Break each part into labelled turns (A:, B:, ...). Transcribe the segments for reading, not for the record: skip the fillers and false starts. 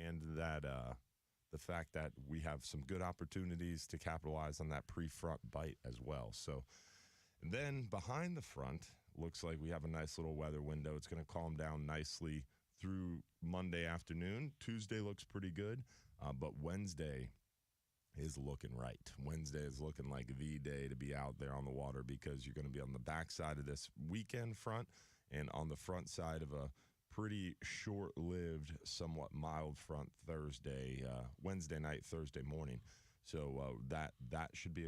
A: and that the fact that we have some good opportunities to capitalize on that pre-front bite as well. So, and then behind the front, looks like we have a nice little weather window. It's going to calm down nicely through Monday afternoon. Tuesday looks pretty good, but Wednesday is looking right. Wednesday is looking like the day to be out there on the water, because you're going to be on the backside of this weekend front and on the front side of a pretty short-lived, somewhat mild front Wednesday night, Thursday morning. So that should be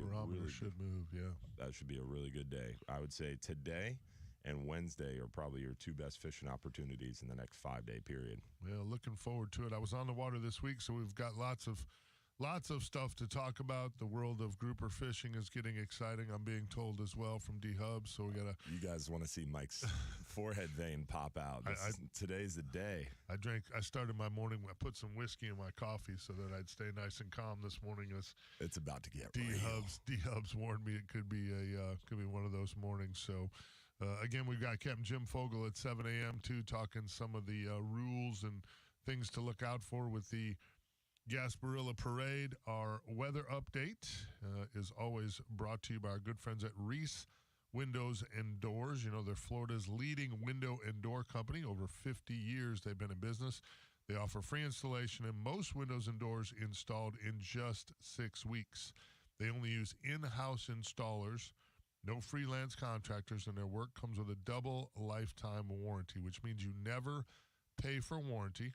A: that should be a really good day. I would say today and Wednesday are probably your two best fishing opportunities in the next 5-day period.
B: Well, looking forward to it. I was on the water this week, so we've got lots of stuff to talk about. The world of grouper fishing is getting exciting, I'm being told as well from D-Hub. So we got to.
A: You guys want to see Mike's forehead vein pop out. Today's the day.
B: I started my morning. I put some whiskey in my coffee so that I'd stay nice and calm this morning.
A: It's about to get
B: D-Hub's warned me it could be one of those mornings. So again, we've got Captain Jim Fogle at 7 a.m. too, talking some of the rules and things to look out for with the Gasparilla Parade. Our weather update is always brought to you by our good friends at Reese Windows and Doors. You know, they're Florida's leading window and door company. Over 50 years they've been in business. They offer free installation and most windows and doors installed in just 6 weeks. They only use in-house installers, no freelance contractors, and their work comes with a double lifetime warranty, which means you never pay for warranty.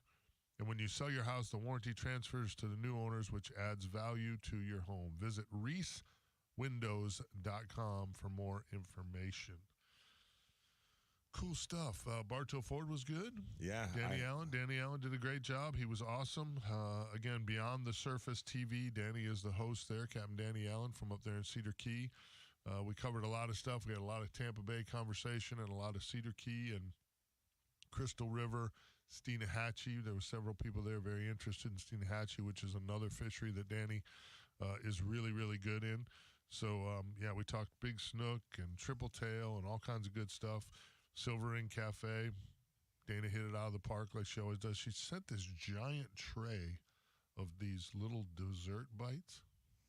B: And when you sell your house, the warranty transfers to the new owners, which adds value to your home. Visit reesewindows.com for more information. Cool stuff. Bartow Ford was good.
A: Yeah.
B: Danny Allen did a great job. He was awesome. Again, Beyond the Surface TV, Danny is the host there, Captain Danny Allen from up there in Cedar Key. We covered a lot of stuff. We had a lot of Tampa Bay conversation and a lot of Cedar Key and Crystal River, Steenahatchee. There were several people there very interested in Steenahatchee, which is another fishery that Danny is really, really good in. So, we talked big snook and triple tail and all kinds of good stuff. Silver Ring Cafe. Dana hit it out of the park like she always does. She sent this giant tray of these little dessert bites.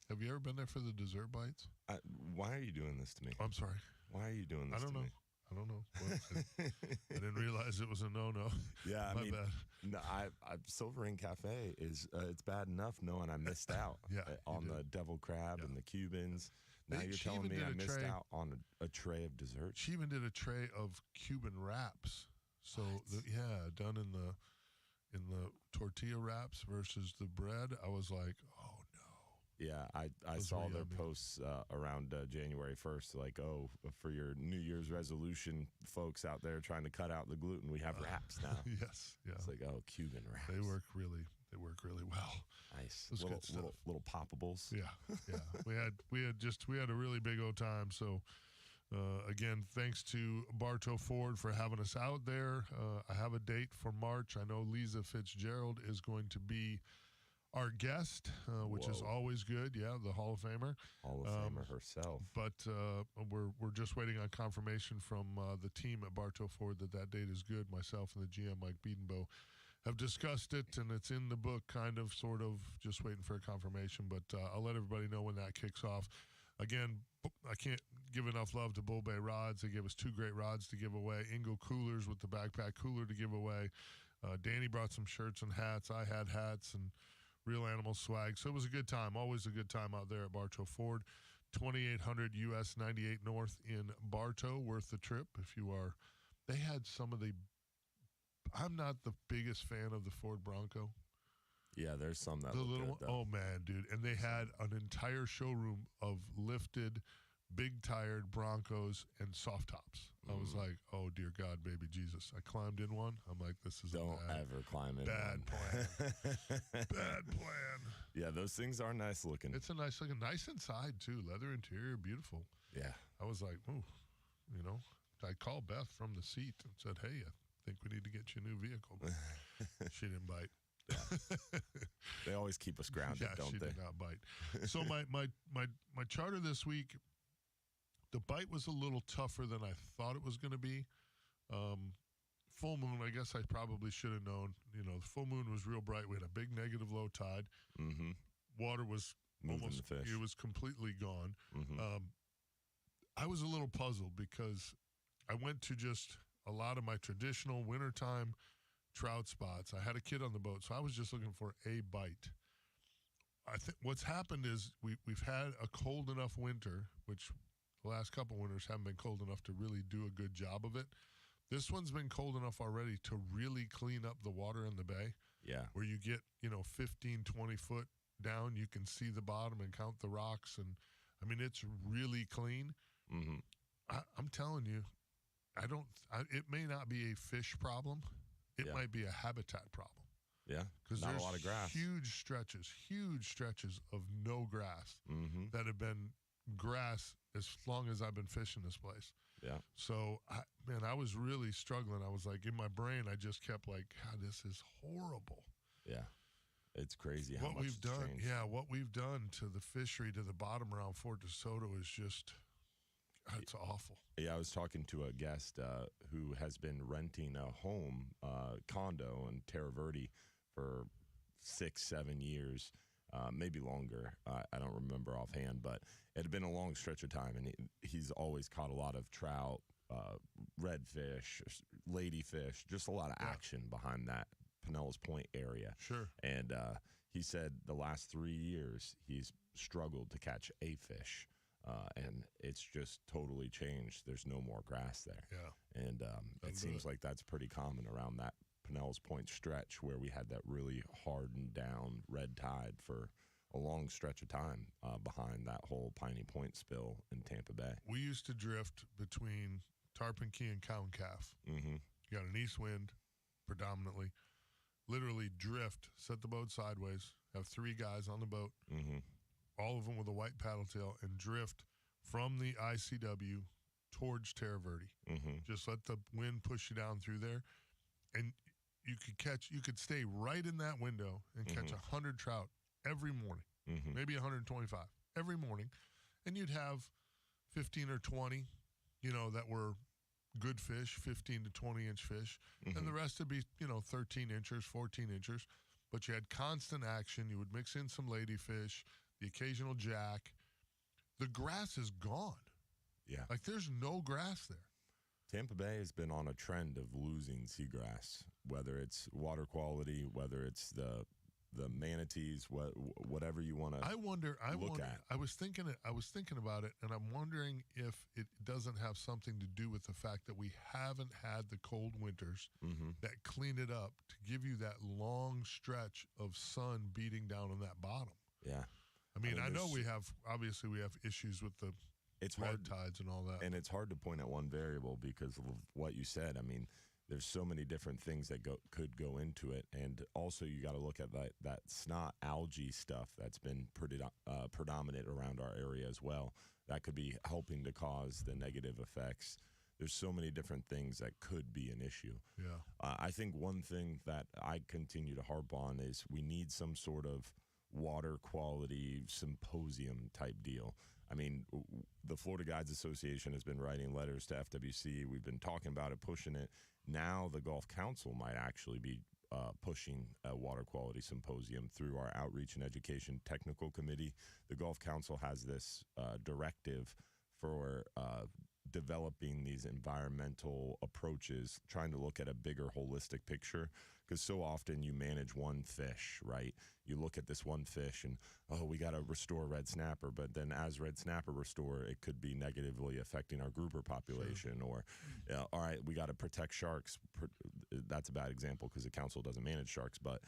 B: Have you ever been there for the dessert bites?
A: Why are you doing this to me?
B: I'm sorry.
A: Why are you doing this to me?
B: I don't know. Well, I didn't realize it was a no-no.
A: Yeah,
B: My bad.
A: No, Silver Ring Cafe is it's bad enough knowing I missed out on the devil crab and the Cubans. Now you're telling me I missed out on a tray of desserts.
B: She even did a tray of Cuban wraps. So done in the tortilla wraps versus the bread. I was like, oh no.
A: Yeah, I saw their posts around January 1st, like, oh, for your New Year's resolution, folks out there trying to cut out the gluten, we have wraps now.
B: Yes, yeah.
A: It's like, oh, Cuban wraps.
B: They work really well.
A: Nice.
B: Little
A: poppables.
B: Yeah. we had a really big old time. So again, thanks to Bartow Ford for having us out there. I have a date for March. I know Lisa Fitzgerald is going to be our guest, which is always good. Yeah, the Hall of Famer.
A: Hall of Famer herself.
B: But we're just waiting on confirmation from the team at Bartow Ford that date is good. Myself and the GM, Mike Biedenbow, have discussed it, and it's in the book, kind of, sort of, just waiting for a confirmation. But I'll let everybody know when that kicks off. Again, I can't give enough love to Bull Bay Rods. They gave us 2 great rods to give away. Ingo Coolers with the backpack cooler to give away. Danny brought some shirts and hats. I had hats and Real Animal swag. So it was a good time. Always a good time out there at Bartow Ford. 2800 US 98 North in Bartow. Worth the trip if you are. They had some of the. I'm not the biggest fan of the Ford Bronco.
A: Yeah, there's some that
B: the
A: look
B: little
A: good,
B: one.
A: though.
B: Oh man, dude! And they had an entire showroom of lifted, big tired Broncos and soft tops. I was like, oh dear God, baby Jesus! I climbed in one. I'm like, this is
A: don't ever climb in
B: bad
A: one.
B: Plan. Bad plan.
A: Yeah, those things are nice looking.
B: It's a nice looking, nice inside too. Leather interior, beautiful.
A: Yeah.
B: I was like, ooh, I called Beth from the seat and said, hey, I think we need to get you a new vehicle. But she didn't bite.
A: Yeah. They always keep us grounded, don't
B: she
A: they?
B: Did not bite. So my charter this week, the bite was a little tougher than I thought it was going to be. full moon, I guess I probably should have known. You know, the full moon was real bright. We had a big negative low tide.
A: Mm-hmm.
B: Water was
A: Moving
B: almost,
A: the fish.
B: it was completely gone.
A: Mm-hmm.
B: I was a little puzzled because I went to just a lot of my traditional wintertime trout spots. I had a kid on the boat, so I was just looking for a bite. I think what's happened is we've had a cold enough winter, which the last couple winters haven't been cold enough to really do a good job of it. This one's been cold enough already to really clean up the water in the bay.
A: Yeah.
B: Where you get, 15, 20 foot down, you can see the bottom and count the rocks. And, I mean, it's really clean.
A: Mm-hmm.
B: I'm telling you, it may not be a fish problem. It might be a habitat problem.
A: Yeah,
B: because
A: not
B: there's
A: a lot of grass.
B: huge stretches of no grass that have been grass as long as I've been fishing this place.
A: Yeah.
B: So, I was really struggling. I was like, in my brain, I just kept like, God, this is horrible.
A: Yeah. It's crazy how
B: what
A: much
B: we've
A: it's
B: done.
A: changed.
B: Yeah, what we've done to the fishery, to the bottom around Fort DeSoto is just, it's awful.
A: Yeah, I was talking to a guest who has been renting a home, condo in Terra Verde for 6-7 years, maybe longer. I don't remember offhand, but it had been a long stretch of time, and he's always caught a lot of trout, redfish, ladyfish, just a lot of action behind that Pinellas Point area.
B: Sure.
A: And he said the last 3 years he's struggled to catch a fish. And it's just totally changed. There's no more grass there.
B: Yeah.
A: And it seems like that's pretty common around that Pinellas Point stretch where we had that really hardened down red tide for a long stretch of time behind that whole Piney Point spill in Tampa Bay.
B: We used to drift between Tarpon Key and Cow and Calf.
A: Mm-hmm.
B: You got an east wind predominantly. Literally drift, set the boat sideways, have 3 guys on the boat, all of them with a white paddle tail, and drift from the ICW towards Terra Verde. Just let the wind push you down through there, and you could stay right in that window and catch 100 trout every morning, maybe 125 every morning, and you'd have 15 or 20, that were good fish, 15 to 20-inch fish, and the rest would be, 13 inchers, 14 inchers, but you had constant action. You would mix in some ladyfish, the occasional jack. The grass is gone.
A: Yeah.
B: Like, there's no grass there.
A: Tampa Bay has been on a trend of losing seagrass, whether it's water quality, whether it's the manatees, whatever you want to look at.
B: I was thinking about it, and I'm wondering if it doesn't have something to do with the fact that we haven't had the cold winters that clean it up to give you that long stretch of sun beating down on that bottom.
A: Yeah.
B: I mean, I know we have issues with the red
A: hard,
B: tides and all that.
A: And it's hard to point at one variable because of what you said. I mean, there's so many different things that could go into it. And also you got to look at that snot algae stuff that's been predominant around our area as well. That could be helping to cause the negative effects. There's so many different things that could be an issue.
B: Yeah.
A: I think one thing that I continue to harp on is we need some sort of water quality symposium type deal. I mean, the Florida Guides Association has been writing letters to FWC. We've been talking about it, pushing it. Now the Gulf Council might actually be pushing a water quality symposium through our Outreach and Education Technical Committee. The Gulf Council has this directive for developing these environmental approaches, trying to look at a bigger holistic picture, because so often you manage one fish, right? You look at this one fish and, we got to restore red snapper, but then as red snapper restore, it could be negatively affecting our grouper population. Or, all right, we got to protect sharks. That's a bad example because the council doesn't manage sharks, but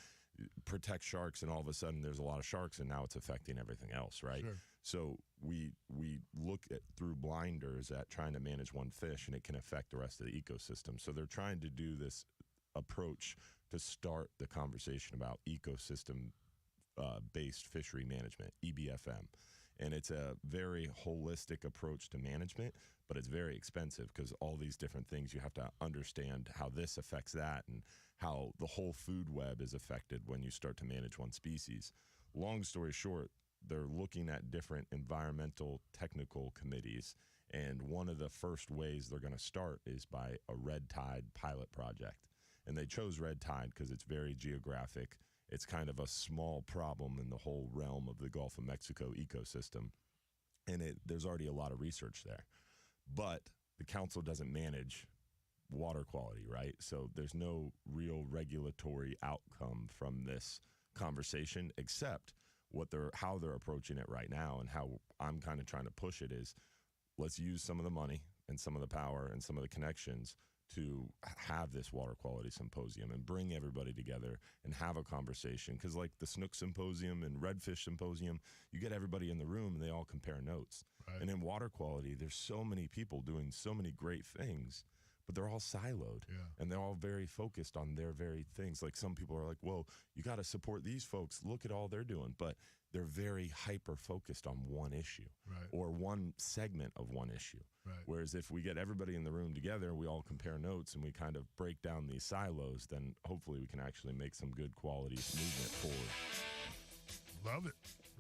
A: protect sharks, and all of a sudden there's a lot of sharks, and now it's affecting everything else, right?
B: Sure.
A: So we look at through blinders at trying to manage one fish, and it can affect the rest of the ecosystem. So they're trying to do this approach to start the conversation about ecosystem based fishery management, EBFM. And it's a very holistic approach to management, but it's very expensive because all these different things, you have to understand how this affects that and how the whole food web is affected when you start to manage one species. Long story short, they're looking at different environmental technical committees, And one of the first ways they're going to start is by a red tide pilot project. And they chose red tide because it's very geographic. It's kind of a small problem in the whole realm of the Gulf of Mexico ecosystem. And there's already a lot of research there. But the council doesn't manage water quality, right? So there's no real regulatory outcome from this conversation, except how they're approaching it right now, and how I'm kind of trying to push it is, let's use some of the money and some of the power and some of the connections to have this water quality symposium and bring everybody together and have a conversation. Because like the Snook Symposium and Redfish Symposium, you get everybody in the room and they all compare notes.
B: Right.
A: And in water quality, there's so many people doing so many great things, but they're all siloed.
B: Yeah.
A: And they're all very focused on their very things. Like some people are like, whoa, you got to support these folks. Look at all they're doing. But they're very hyper-focused on one issue,
B: right,
A: or one segment of one issue.
B: Right.
A: Whereas if we get everybody in the room together, we all compare notes and we kind of break down these silos, then hopefully we can actually make some good quality movement forward.
B: Love it.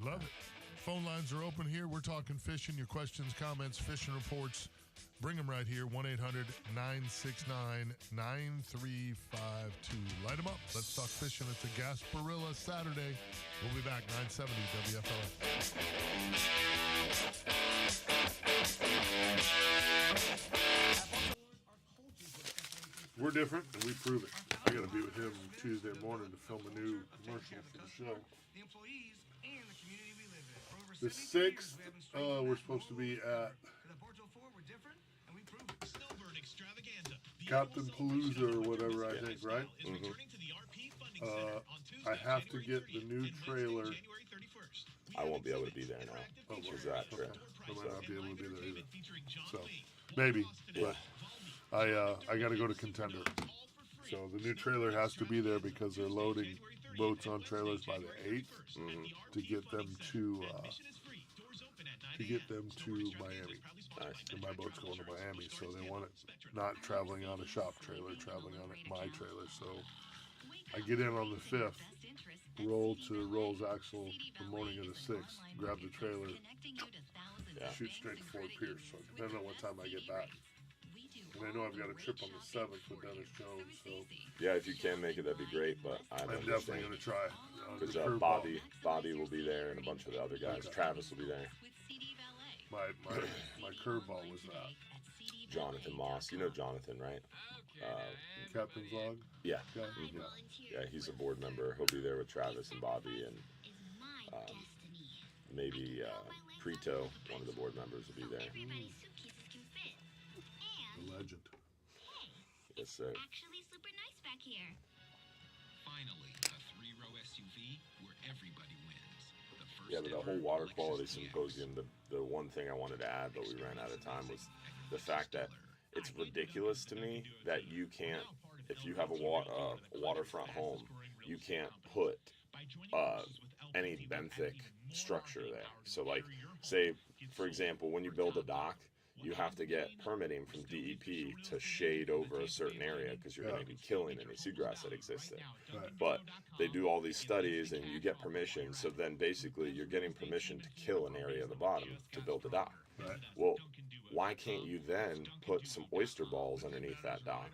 B: Love it. Phone lines are open here. We're talking fishing. Your questions, comments, fishing reports, bring them right here. 1-800-969-9352. Light them up. Let's talk fishing. It's a Gasparilla Saturday. We'll be back. 970 WFLA. We're different, and we prove it. I got to be with him Tuesday morning to film a new commercial for the show. The 6th, we're supposed to be at Captain Palooza or whatever, I think, right?
A: Mm-hmm.
B: I have to get the new trailer.
A: I won't be able to be there now. Is that trip?
B: I might not be able to be there either. So, maybe. But I got to go to Contender. So the new trailer has to be there because they're loading boats on trailers by the 8th to get them to Miami.
A: Nice.
B: And my boat's going to Miami, so they want it not traveling on a shop trailer, traveling on my trailer. So I get in on the 5th, roll to Rolls Axle the morning of the 6th, grab the trailer, shoot straight to Fort Pierce. So depending on what time I get back. And I know I've got a trip on the 7th with Dennis Jones, so
A: yeah, if you can make it, that'd be great. But I'm
B: definitely going to try.
A: Because Bobby will be there, and a bunch of the other guys. Okay. Travis will be there.
B: My curveball was that.
A: Jonathan Moss, you know Jonathan, right?
B: Captain Vlog.
A: Yeah.
B: Mm-hmm.
A: Yeah, he's a board member. He'll be there with Travis and Bobby, and maybe Preto, one of the board members, will be there.
B: The legend.
A: Yes, sir.
C: Actually, super nice back here. Finally, a 3-row SUV where everybody wins.
A: Yeah, but the whole water quality symposium, the one thing I wanted to add, but we ran out of time, was the fact that it's ridiculous to me that you can't, if you have a waterfront home, you can't put any benthic structure there. So like, say, for example, when you build a dock, you have to get permitting from DEP to shade over a certain area because you're going to be killing any seagrass that exists there.
B: Right.
A: But they do all these studies and you get permission. So then basically you're getting permission to kill an area of the bottom to build a dock.
B: Right.
A: Well, why can't you then put some oyster balls underneath that dock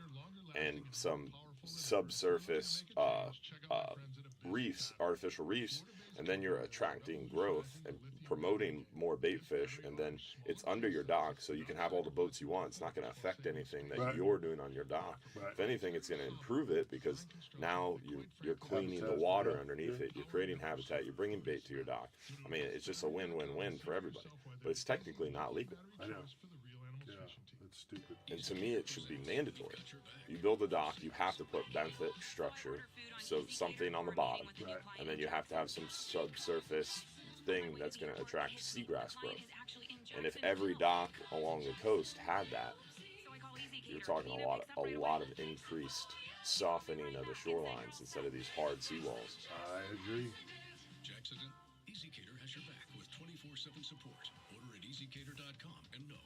A: and some subsurface reefs, artificial reefs, and then you're attracting growth and promoting more bait fish, and then it's under your dock, so you can have all the boats you want. It's not going to affect anything that you're doing on your dock.
B: Right.
A: If anything, it's going to improve it because now you're cleaning the water underneath it. You're creating habitat. You're bringing bait to your dock. I mean, it's just a win-win-win for everybody. But it's technically not legal.
B: I know. Yeah, it's stupid.
A: And to me, it should be mandatory. You build a dock, you have to put benthic structure, so something on the bottom,
B: Right.
A: and then you have to have some subsurface thing that's going to attract seagrass growth. And if every dock along the coast had that, you're talking a lot of increased softening of the shorelines instead of these hard seawalls.
B: I agree.
D: Jackson, EasyCater has your back with 24/7 support. Order at easycater.com and know.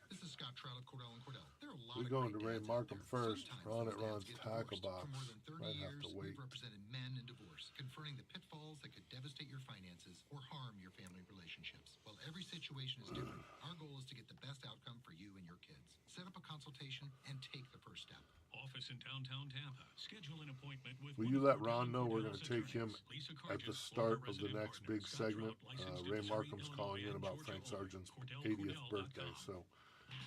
E: This is Scott Trout of Cordell & Cordell. There are a lot
B: We're
E: of
B: going to
E: great
B: Ray
E: guys
B: Markham
E: out there.
B: first.
E: Sometimes
B: Ron at
E: those
B: Ron's
E: dads get
B: tackle
E: divorced.
B: box.
E: For more than 30
B: Might have
E: years,
B: to wait.
E: we've represented men in divorce, confronting the pitfalls that could devastate your finances or harm your family relationships. While every situation is different, our goal is to get the best outcome for you and your kids. Set up a consultation and take the first step.
D: Office in downtown Tampa. Schedule an appointment with.
B: Will you let Ron know we're going to take him at the start of the next big segment? Ray Markham's calling in about Frank Sargent's 80th birthday, so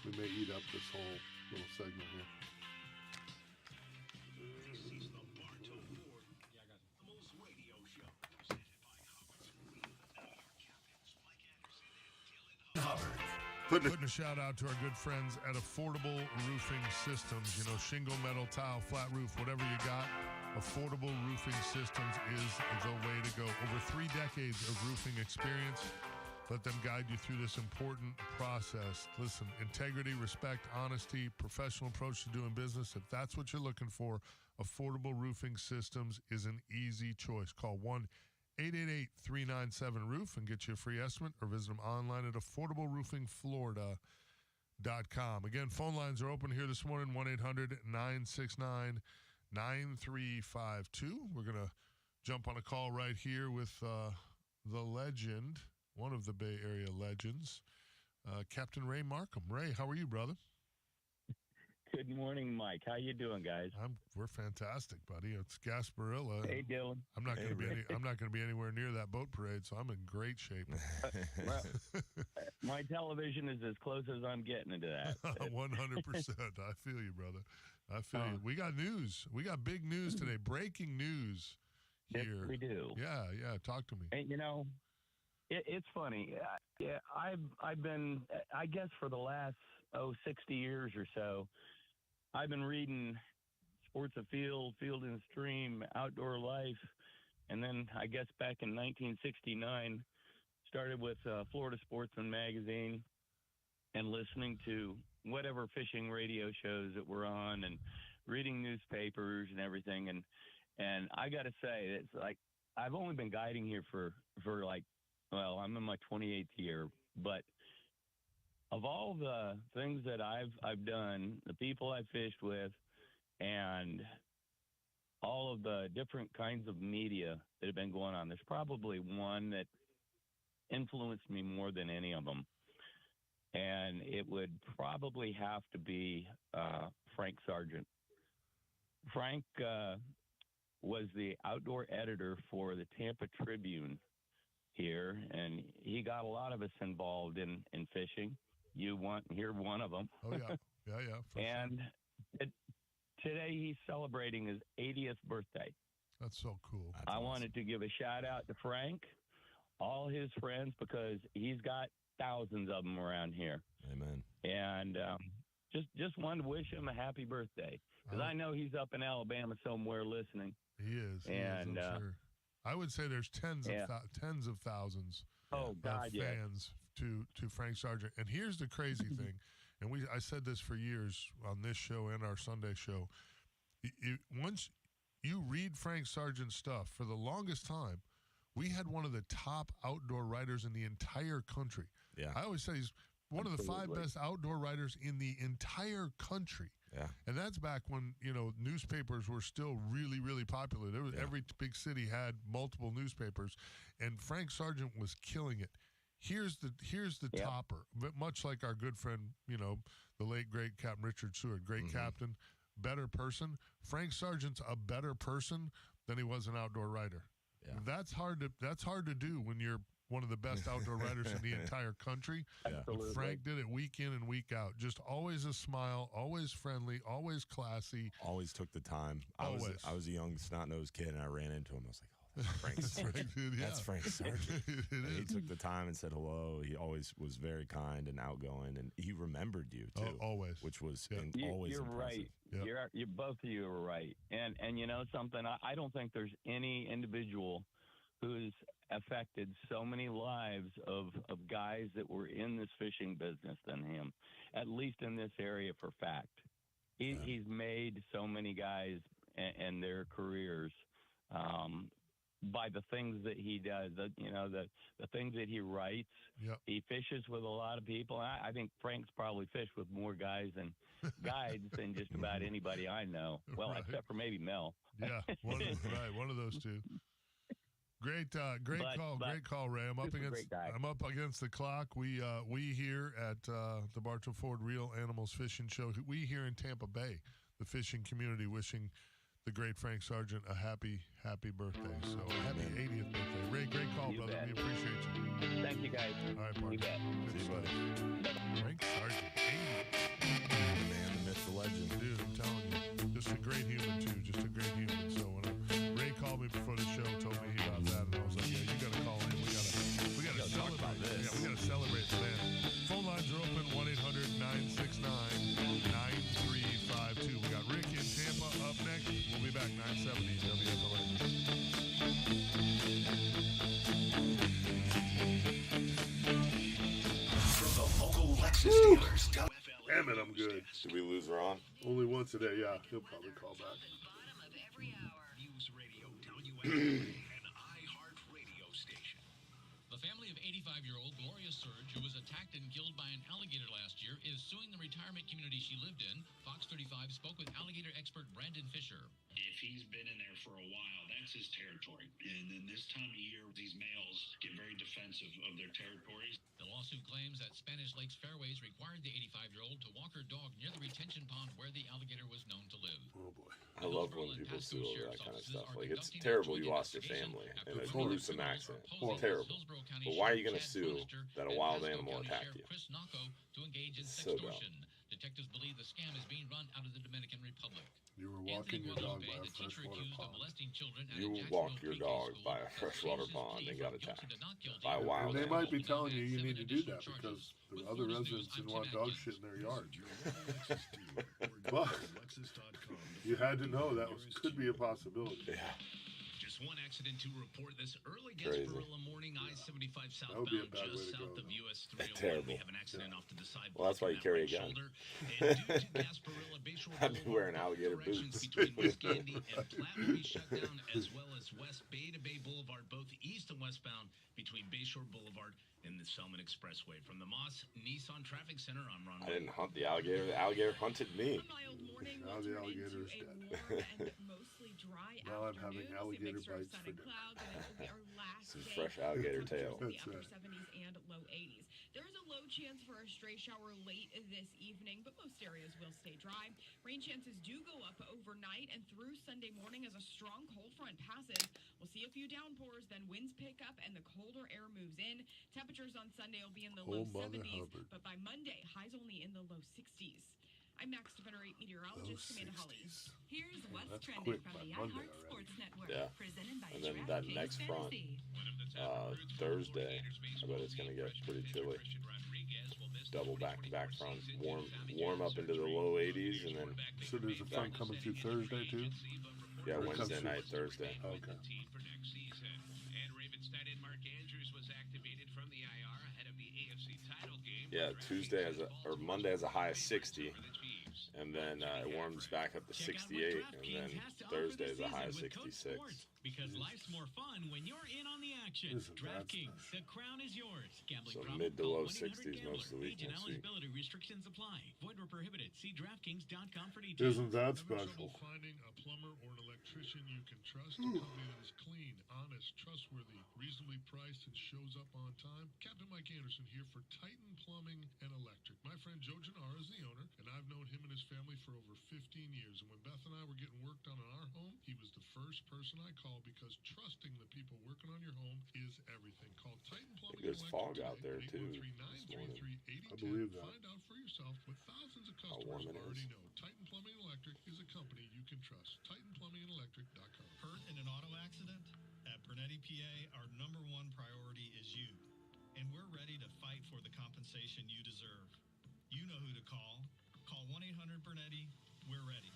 B: we may eat up this whole little segment here.
D: This is the Bartow Ford. The most radio show presented by Hubbard. Hubbard.
B: Putting a shout out to our good friends at Affordable Roofing Systems. You know, shingle, metal, tile, flat roof, whatever you got, Affordable Roofing Systems is the way to go. Over 3 decades of roofing experience. Let them guide you through this important process. Listen, integrity, respect, honesty, professional approach to doing business. If that's what you're looking for, Affordable Roofing Systems is an easy choice. Call 1-888-397-ROOF and get you a free estimate, or visit them online at affordableroofingflorida.com. Again, phone lines are open here this morning, 1-800-969-9352. We're going to jump on a call right here with the legend, one of the Bay Area legends, Captain Ray Markham. Ray, how are you, brother?
F: Good morning, Mike. How you doing, guys?
B: We're fantastic, buddy. It's Gasparilla.
F: Hey, Dylan.
B: I'm not going to be anywhere near that boat parade, so I'm in great shape.
F: Well, my television is as close as I'm getting into that.
B: 100%. I feel you, brother. I feel you. We got news. We got big news today. Breaking news here.
F: Yes, we do.
B: Yeah. Talk to me.
F: And you know, it's funny. Yeah, I've been, I guess, for the last 60 years or so, I've been reading Sports Afield, Field and Stream, Outdoor Life, and then I guess back in 1969, started with Florida Sportsman magazine and listening to whatever fishing radio shows that were on and reading newspapers and everything. And I got to say, it's like I've only been guiding here for like, well, I'm in my 28th year, but of all the things that I've done, the people I've fished with, and all of the different kinds of media that have been going on, there's probably one that influenced me more than any of them. And it would probably have to be Frank Sargent. Frank was the outdoor editor for the Tampa Tribune here, and he got a lot of us involved in fishing. You're one of them.
B: Oh, yeah.
F: And today he's celebrating his 80th birthday.
B: That's so cool.
F: I wanted to give a shout out to Frank, all his friends, because he's got thousands of them around here.
A: Amen.
F: And just wanted to wish him a happy birthday, because I know he's up in Alabama somewhere listening.
B: He is. I'm sure. I would say there's tens of thousands of fans to Frank Sargent. And here's the crazy thing, and I said this for years on this show and our Sunday show. Once you read Frank Sargent's stuff, for the longest time, we had one of the top outdoor writers in the entire country. Yeah, I always say he's one of the 5 best outdoor writers in the entire country. Yeah, and that's back when newspapers were still really, really popular. Every big city had multiple newspapers, and Frank Sargent was killing it. Here's the topper, but much like our good friend, the late great Captain Richard Seward, great captain, better person. Frank Sargent's a better person than he was an outdoor writer. Yeah. That's hard to do when you're one of the best outdoor writers in the entire country. Absolutely. Frank did it week in and week out. Just always a smile, always friendly, always classy.
A: Always took the time. I was a young snot-nosed kid, and I ran into him. I was like, that's Frank Sargent. He took the time and said hello. He always was very kind and outgoing, and he remembered you too.
B: Always,
A: which was
F: You're
A: always impressive.
F: Right. Yep. You're both of you are right. And you know something, I don't think there's any individual who's affected so many lives of guys that were in this fishing business than him, at least in this area for fact. He's made so many guys and their careers by the things that he does, the things that he writes. Yep. He fishes with a lot of people. I think Frank's probably fished with more guys and guides than just about anybody I know. Well, except for maybe Mel.
B: Yeah, one of those two. Great call, Ray. I'm up against the clock. We here at the Bartow Ford Real Animals Fishing Show. We here in Tampa Bay, the fishing community, wishing the great Frank Sargent a happy birthday. So happy 80th birthday, Ray. Great call,
F: You
B: brother.
F: bet.
B: We appreciate you.
F: Thank you, guys.
B: All right, partner.
F: You bet.
B: Good
A: See you,
B: stuff.
A: buddy.
B: Frank Sargent, 80.
A: The man, the myth, the legend.
B: Dude, I'm telling you, just a great human too. Just a great human. So when Ray called me before the show, told me about that, and I was like, yeah, you got to call in. We got to celebrate
A: this.
B: Yeah, we got to celebrate the man. Phone lines are open 1-800-969-9352. We got Rick in Tampa up next. We'll be back 970 WFLA.
D: From the local Lexus dealers, WFLA.
B: Damn it, I'm good.
A: Did we lose Ron?
B: Only once a day, yeah. He'll probably call back.
D: News Radio, WFLA, an iHeart radio station.
G: The family of 85-year-old Gloria Surge, who was attacked and killed by an alligator last year, is suing the retirement community she lived in. Fox 35 spoke with alligator expert Brandon Fisher.
H: If he's been in there for a while, that's his territory. And then this time of year, these males get very defensive of their territories.
G: The lawsuit claims that Spanish Lakes Fairways required the 85-year-old to walk her dog near the retention pond where the alligator was known to live.
B: Oh, boy.
A: I love when people sue over that kind of stuff. Like, it's terrible you lost your family in a gruesome accident. It's terrible. But why are you going to sue that a wild animal attacked you? It's so dumb.
G: Detectives believe the scam is being run out of the Dominican Republic.
B: You were walking your dog by a freshwater pond.
A: You walked your dog by a freshwater pond and got attacked by a wild
B: And they
A: animal.
B: might be telling you need to do that because the other residents didn't want dog shit in their yard. But you had to know that could be a possibility.
A: Yeah.
C: Just one accident to report this early
A: Crazy.
C: Gasparilla morning, I-75
B: That would be a
C: southbound,
B: bad way
C: just
B: to go,
C: south of
B: though.
C: US 301.
A: Terrible.
C: We have an accident off to the side.
A: Well, that's why you carry a gun.
C: And due to Gasparilla, Bayshore
A: I'd be wearing
C: Boulevard,
A: alligator
C: directions
A: boots.
C: between West Candy and Platte will be shut down, as well as West Bay to Bay Boulevard, both east and westbound between Bayshore Boulevard and the Selman Expressway. From the Moss Nissan Traffic Center, I'm Ron.
A: I didn't hunt the alligator. The alligator hunted me.
B: Now the alligator is dead. Now I'm having alligator bites for dinner.
A: Some fresh alligator tail.
I: The
B: That's
I: upper
B: right.
I: 70s and low 80s. There is a low chance for a stray shower late this evening, but most areas will stay dry. Rain chances do go up overnight and through Sunday morning as a strong cold front passes. We'll see a few downpours, then winds pick up and the colder air moves in. Temperatures on Sunday will be in the low
B: Oh, Mother
I: 70s,
B: Hubbard.
I: but by Monday, highs only in the low 60s. I'm Max Defender 8 meteorologist Amanda Holly.
J: Here's what's
B: That's
J: trending
B: quick
J: from
B: by
J: the
B: Monday
J: iHeart
B: already.
J: Sports Network.
A: Yeah.
J: Presented by
A: And then that
J: DraftKings
A: next front,
J: Fantasy.
A: Thursday, I bet it's going to get pretty chilly. Double back-to-back fronts, warm up into the low 80s, and then
B: So there's a front coming through Thursday too?
A: yeah,
B: Or it comes
A: Wednesday
B: through-
A: night, Thursday.
B: Okay.
C: And Ravens tight end Mark Andrews was activated from the IR ahead of the AFC title game.
A: Yeah, Tuesday or Monday has a high of 60, and then it warms back up to 68, and then Thursday is a high of 66.
G: Because life's more fun when you're in on the action.
B: Isn't that
G: DraftKings,
B: special?
G: the crown is yours. Gambling
A: So
G: problem?
A: mid to
G: Call
A: low
G: 1-800
A: 60s most of the week
G: Age and
A: next week.
G: eligibility restrictions apply. Void where prohibited. See DraftKings.com for details.
B: Isn't that Having special? trouble finding a plumber or an electrician you can trust, a company that is clean, honest, trustworthy, reasonably priced, and shows up on time? Captain Mike Anderson here for Titan Plumbing and Electric. My friend Joe Gennaro is the owner, and I've known him and his family for over 15 years. And when Beth and I were getting work done on our home, he was the first person I called because trusting the people working on your home is everything. Call Titan Plumbing
A: There's
B: and
A: fog
B: Electric
A: out there,
B: today,
A: too, this morning.
B: 813-933-8010.
K: I believe that.
B: Find out for yourself what thousands of
A: How
B: customers
A: warm it
B: already
A: is.
B: know. Titan Plumbing and Electric is a company you can trust. TitanPlumbingandElectric.com.
L: Hurt in an auto accident? At Bernetti, PA, our number one priority is you. And we're ready to fight for the compensation you deserve. You know who to call. Call 1-800-BERNETTI. We're ready.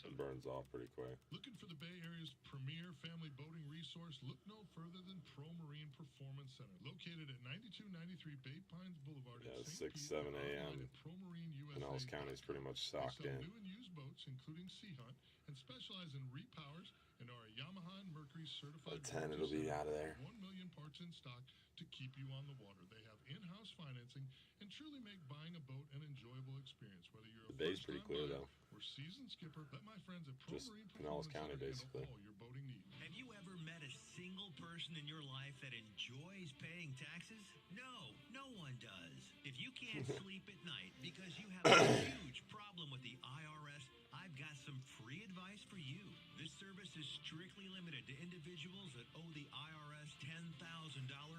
A: It burns off pretty quick.
B: Looking for the Bay Area's premier family boating resource? Look no further than Pro Marine Performance Center. Located at 9293 Bay Pines Boulevard
A: Yeah,
B: in
A: 6,
B: St.
A: 7
B: Pete.
A: a.m.
B: Online at ProMarineUSA.com.
A: Pinellas County is pretty much stocked
B: They sell
A: in.
B: new and used boats, including Sea Hunt, and specialize in repowers and are a Yamaha and Mercury certified.
A: By 10, it'll be out of there.
B: 1 million parts in stock to keep you on the water. They have in-house financing and truly make buying a boat an enjoyable experience. Whether you're a
A: The bay's pretty
B: first-time
A: clear,
B: buyer
A: though.
B: or seasoned skipper, let my friends at
A: Just
B: ProMarine
A: Pinellas
B: Performance
A: County,
B: Center
A: basically.
B: handle all your boating needs.
C: Have you ever met
J: a single person in your life that enjoys paying taxes? No, no one does. If you can't sleep at night because you have a huge problem with the IRS, I've got some free advice for you. This service is strictly limited to individuals that owe the IRS $10,000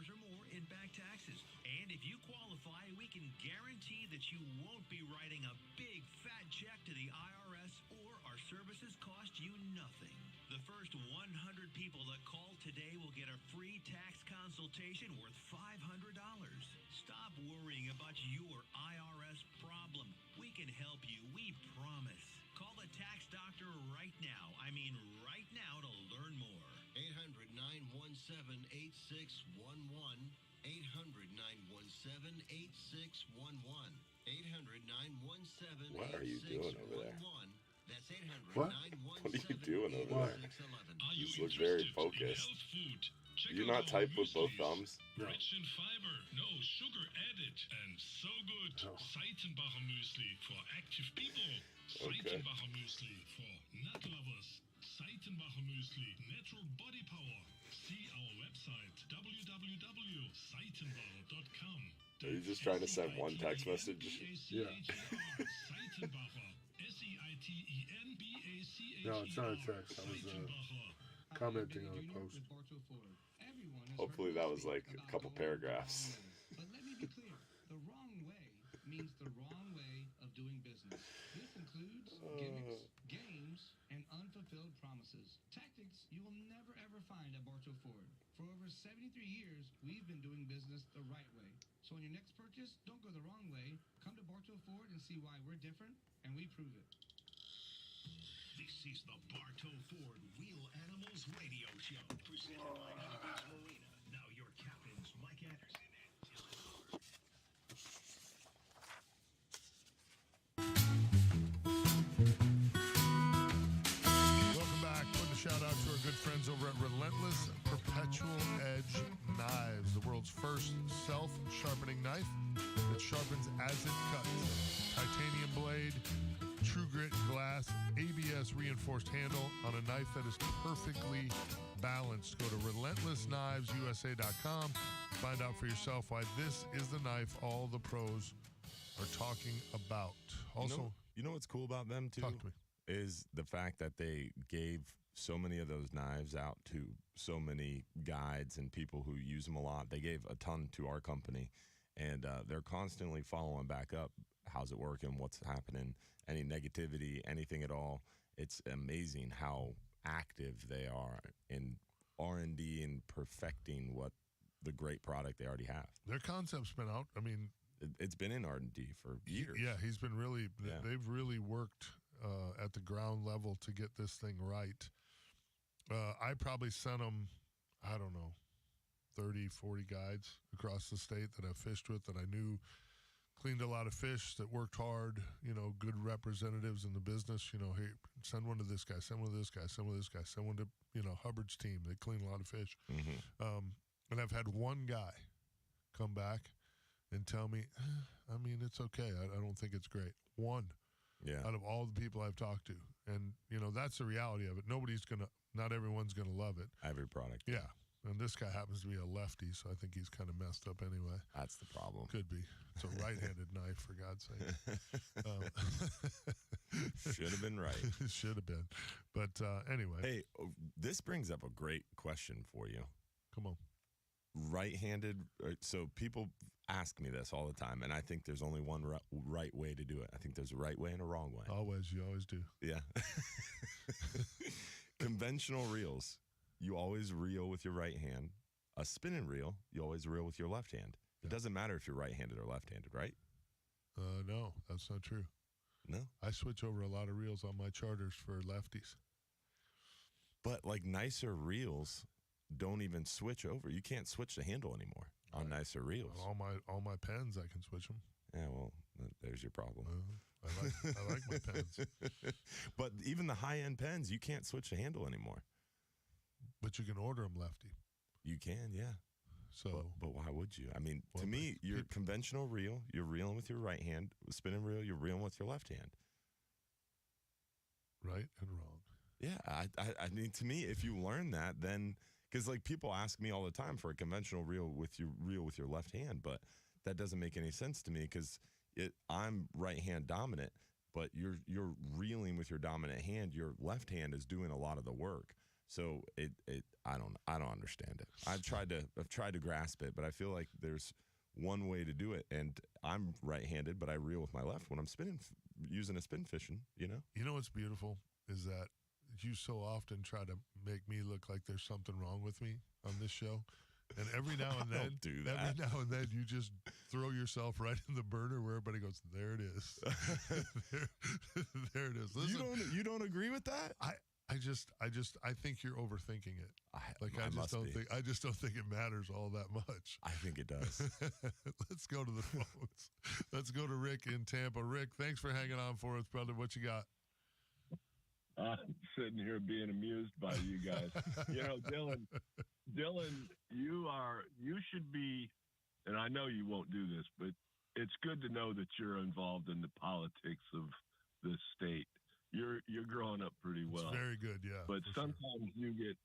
J: or more in back taxes. And if you qualify, we can guarantee that you won't be writing a big fat check to the IRS, or our services cost you nothing. The first 100 people that call today will get a free tax consultation worth $500. Stop worrying about your IRS problem. We can help you, we promise. Call the tax doctor right now. I mean right now to learn more.
K: 800-917-8611. 800-917-8611. 800-917-8611.
A: What are you doing over there?
K: That's
A: What? What are you doing over there? You just look very focused. Do you not type with both thumbs?
M: No. Rich in fiber, no sugar added, and so good. Seitenbacher muesli for active people. Seitenbacher muesli for nut lovers. Seitenbacher muesli, natural body power. See our website www.seitenbacher.com.
A: Are you just trying to send one text message?
B: Yeah.
M: Seitenbacher, S-E-I-T-E-N-B-A-C-H-E-R.
B: No, it's not a text. I was commenting on a post.
A: Hopefully that was like a couple paragraphs.
N: But let me be clear. The wrong way means the wrong way of doing business. This includes gimmicks, games, and unfulfilled promises. Tactics you will never ever find at Bartow Ford. For over 73 years, we've been doing business the right way. So on your next purchase, don't go the wrong way. Come to Bartow Ford and see why we're different, and we prove it.
D: This is the Bartow Ford Wheel Animals Radio Show, presented by Hubbard's Marina. Now your captains, Mike Anderson and Dylan Hart.
B: Welcome back. Putting a shout out to our good friends over at Relentless Perpetual Edge Knives, the world's first self-sharpening knife that sharpens as it cuts. Titanium blade, true grit glass, ABS reinforced handle on a knife that is perfectly balanced. Go to relentlessknivesusa.com. Find out for yourself why this is the knife all the pros are talking about. Also,
A: you know what's cool about them too?
B: Talk to me.
A: Is the fact that they gave so many of those knives out to so many guides and people who use them a lot. They gave a ton to our company, and they're constantly following back up. How's it working? What's happening? Any negativity, anything at all? It's amazing how active they are in R&D and perfecting what the great product they already have.
B: Their concept's been out. I mean,
A: it's been in R&D for years.
B: He's been really. Yeah. They've really worked at the ground level to get this thing right. I probably sent them, I don't know, 30, 40 guides across the state that I fished with that I knew cleaned a lot of fish, that worked hard, good representatives in the business. Hey, send one to this guy, send one to this guy, send one to this guy, send one to, Hubbard's team. They clean a lot of fish.
A: Mm-hmm.
B: And I've had one guy come back and tell me, it's okay. I don't think it's great. One.
A: Yeah.
B: Out of all the people I've talked to. And, that's the reality of it. Not everyone's going to love it.
A: Every product.
B: Yeah. And this guy happens to be a lefty, so I think he's kind of messed up anyway.
A: That's the problem.
B: Could be. It's a right-handed knife, for God's sake.
A: Should have been right.
B: Should have been. But anyway.
A: Hey, this brings up a great question for you.
B: Come on.
A: Right-handed. So people ask me this all the time, and I think there's only one right way to do it. I think there's a right way and a wrong way.
B: Always. You always do.
A: Yeah. Conventional reels. You always reel with your right hand. A spinning reel, you always reel with your left hand. It doesn't matter if you're right-handed or left-handed, right?
B: No, that's not true.
A: No?
B: I switch over a lot of reels on my charters for lefties.
A: But like nicer reels don't even switch over. You can't switch the handle anymore on nicer reels.
B: All my pens, I can switch them.
A: Yeah, well, there's your problem.
B: I like my pens.
A: But even the high-end pens, you can't switch the handle anymore.
B: But you can order them lefty.
A: You can, yeah.
B: So,
A: but why would you? I mean, to me, your conventional reel, you're reeling with your right hand. Spinning reel, you're reeling with your left hand.
B: Right and wrong.
A: Yeah, I mean, to me, if you learn that, then Because like people ask me all the time for a conventional reel with your left hand, but that doesn't make any sense to me because I'm right hand dominant, but you're reeling with your dominant hand. Your left hand is doing a lot of the work. So I don't understand it. I've tried to grasp it, but I feel like there's one way to do it, and I'm right-handed, but I reel with my left when I'm using a spin fishing. You know
B: what's beautiful is that you so often try to make me look like there's something wrong with me on this show. And every now and then, every now and then, you just throw yourself right in the burner where everybody goes, there it is. there it is. Listen,
A: you don't agree with that?
B: I think you're overthinking it. I just don't think it matters all that much.
A: I think it does.
B: Let's go to the phones. Let's go to Rick in Tampa. Rick, thanks for hanging on for us, brother. What you got?
O: I'm sitting here being amused by you guys. Dylan, you should be, and I know you won't do this, but it's good to know that you're involved in the politics of this state. You're growing up pretty well.
B: It's very good, yeah.
O: But sometimes you get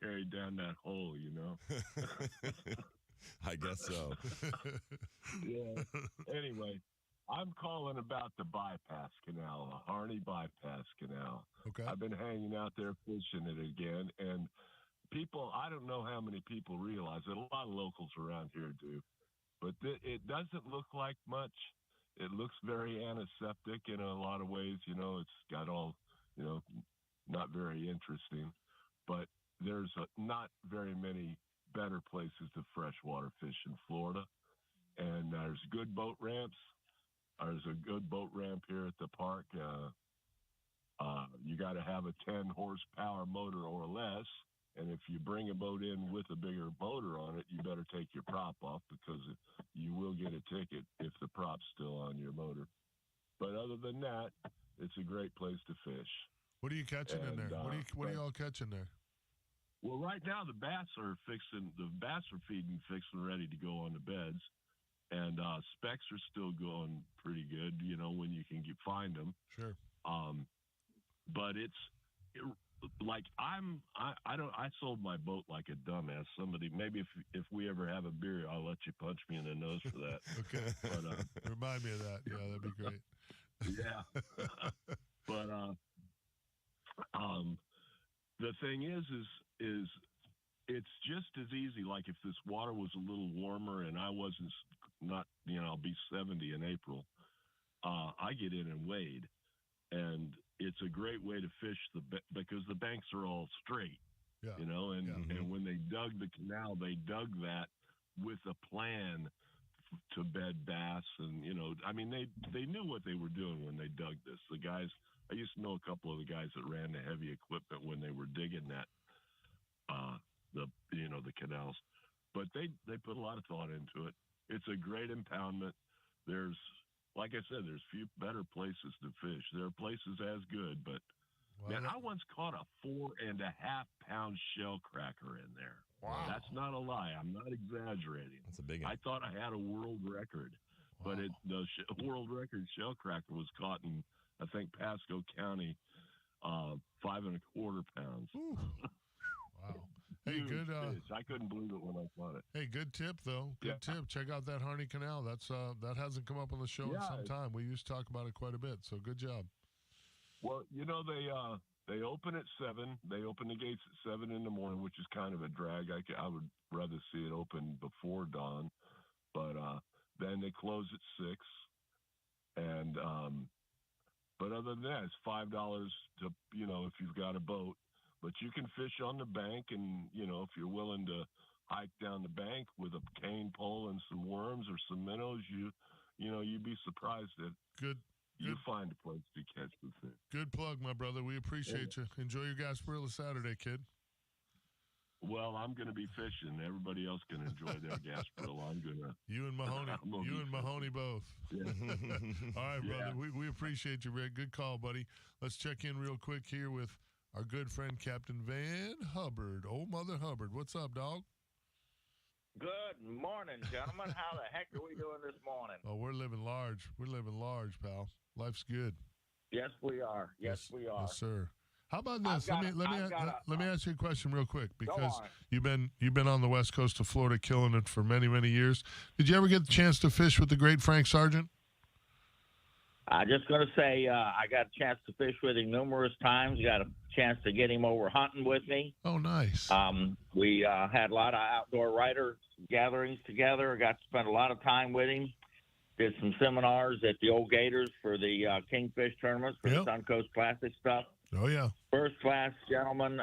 O: carried down that hole,
A: I guess so.
O: Yeah. Anyway, I'm calling about the bypass canal, the Harney bypass canal.
B: Okay.
O: I've been hanging out there fishing it again, and people, I don't know how many people realize it. A lot of locals around here do, but it doesn't look like much. It looks very antiseptic in a lot of ways. It's got all, not very interesting, but there's not very many better places to freshwater fish in Florida. And there's good boat ramps. There's a good boat ramp here at the park. You got to have a 10 horsepower motor or less. And if you bring a boat in with a bigger motor on it, you better take your prop off because you will get a ticket if the prop's still on your motor. But other than that, it's a great place to fish.
B: What are you catching in there? What are you all catching there?
O: Well, right now the bass are feeding, fixing, ready to go on the beds. And specs are still going pretty good, when you can find them.
B: Sure.
O: But I sold my boat like a dumbass. Somebody, maybe if we ever have a beer, I'll let you punch me in the nose for that.
B: Okay.
O: But,
B: remind me of that. Yeah, that'd be great.
O: Yeah. But the thing is it's just as easy. Like if this water was a little warmer and I wasn't I'll be 70 in April. I get in and wade, and it's a great way to fish because the banks are all straight.
B: Yeah.
O: And when they dug the canal, they dug that with a plan to bed bass, and they knew what they were doing when they dug this. The guys, I used to know a couple of the guys that ran the heavy equipment when they were digging that, the canals, but they put a lot of thought into it. It's a great impoundment. There's, like I said, there's few better places to fish. There are places as good, but man, I once caught a 4.5-pound shell cracker in there.
B: Wow.
O: That's not a lie. I'm not exaggerating.
A: That's a big one.
O: I thought I had a world record, but the world record shell cracker was caught in, I think, Pasco County, 5.25 pounds.
B: Wow. Hey, good.
O: Fish. I couldn't believe it when I caught it.
B: Hey, good tip though. Good tip. Check out that Harney Canal. That's that hasn't come up on the show in some time. We used to talk about it quite a bit. So good job.
O: Well, they open at 7. They open the gates at 7 in the morning, which is kind of a drag. I would rather see it open before dawn, but then they close at 6. And but other than that, it's $5 to if you've got a boat. But you can fish on the bank, and if you're willing to hike down the bank with a cane pole and some worms or some minnows, you'd be surprised that you find a place to catch the fish.
B: Good plug, my brother. We appreciate you. Enjoy your Gasparilla Saturday, kid.
O: Well, I'm going to be fishing. Everybody else can enjoy their Gasparilla. I'm going to.
B: You and Mahoney both.
O: Yeah.
B: All right, brother.
O: Yeah.
B: We appreciate you, Rick. Good call, buddy. Let's check in real quick here with our good friend, Captain Van Hubbard. Old Mother Hubbard. What's up, dog?
P: Good morning, gentlemen. How the heck are we doing this morning?
B: Oh, we're living large. We're living large, pal. Life's good.
P: Yes, we are. Yes, we are.
B: Yes, sir. How about this?
P: I've
B: Let me ask you a question real quick, because
P: on.
B: you've been on the west coast of Florida killing it for many, many years. Did you ever get the chance to fish with the great Frank Sargent?
P: I just going to say I got a chance to fish with him numerous times. Got a chance to get him over hunting with me.
B: Oh, nice.
P: We had a lot of outdoor writer gatherings together. Got to spend a lot of time with him. Did some seminars at the Old Gators for the Kingfish tournaments, for the Suncoast Classic stuff.
B: Oh, yeah.
P: First class gentleman.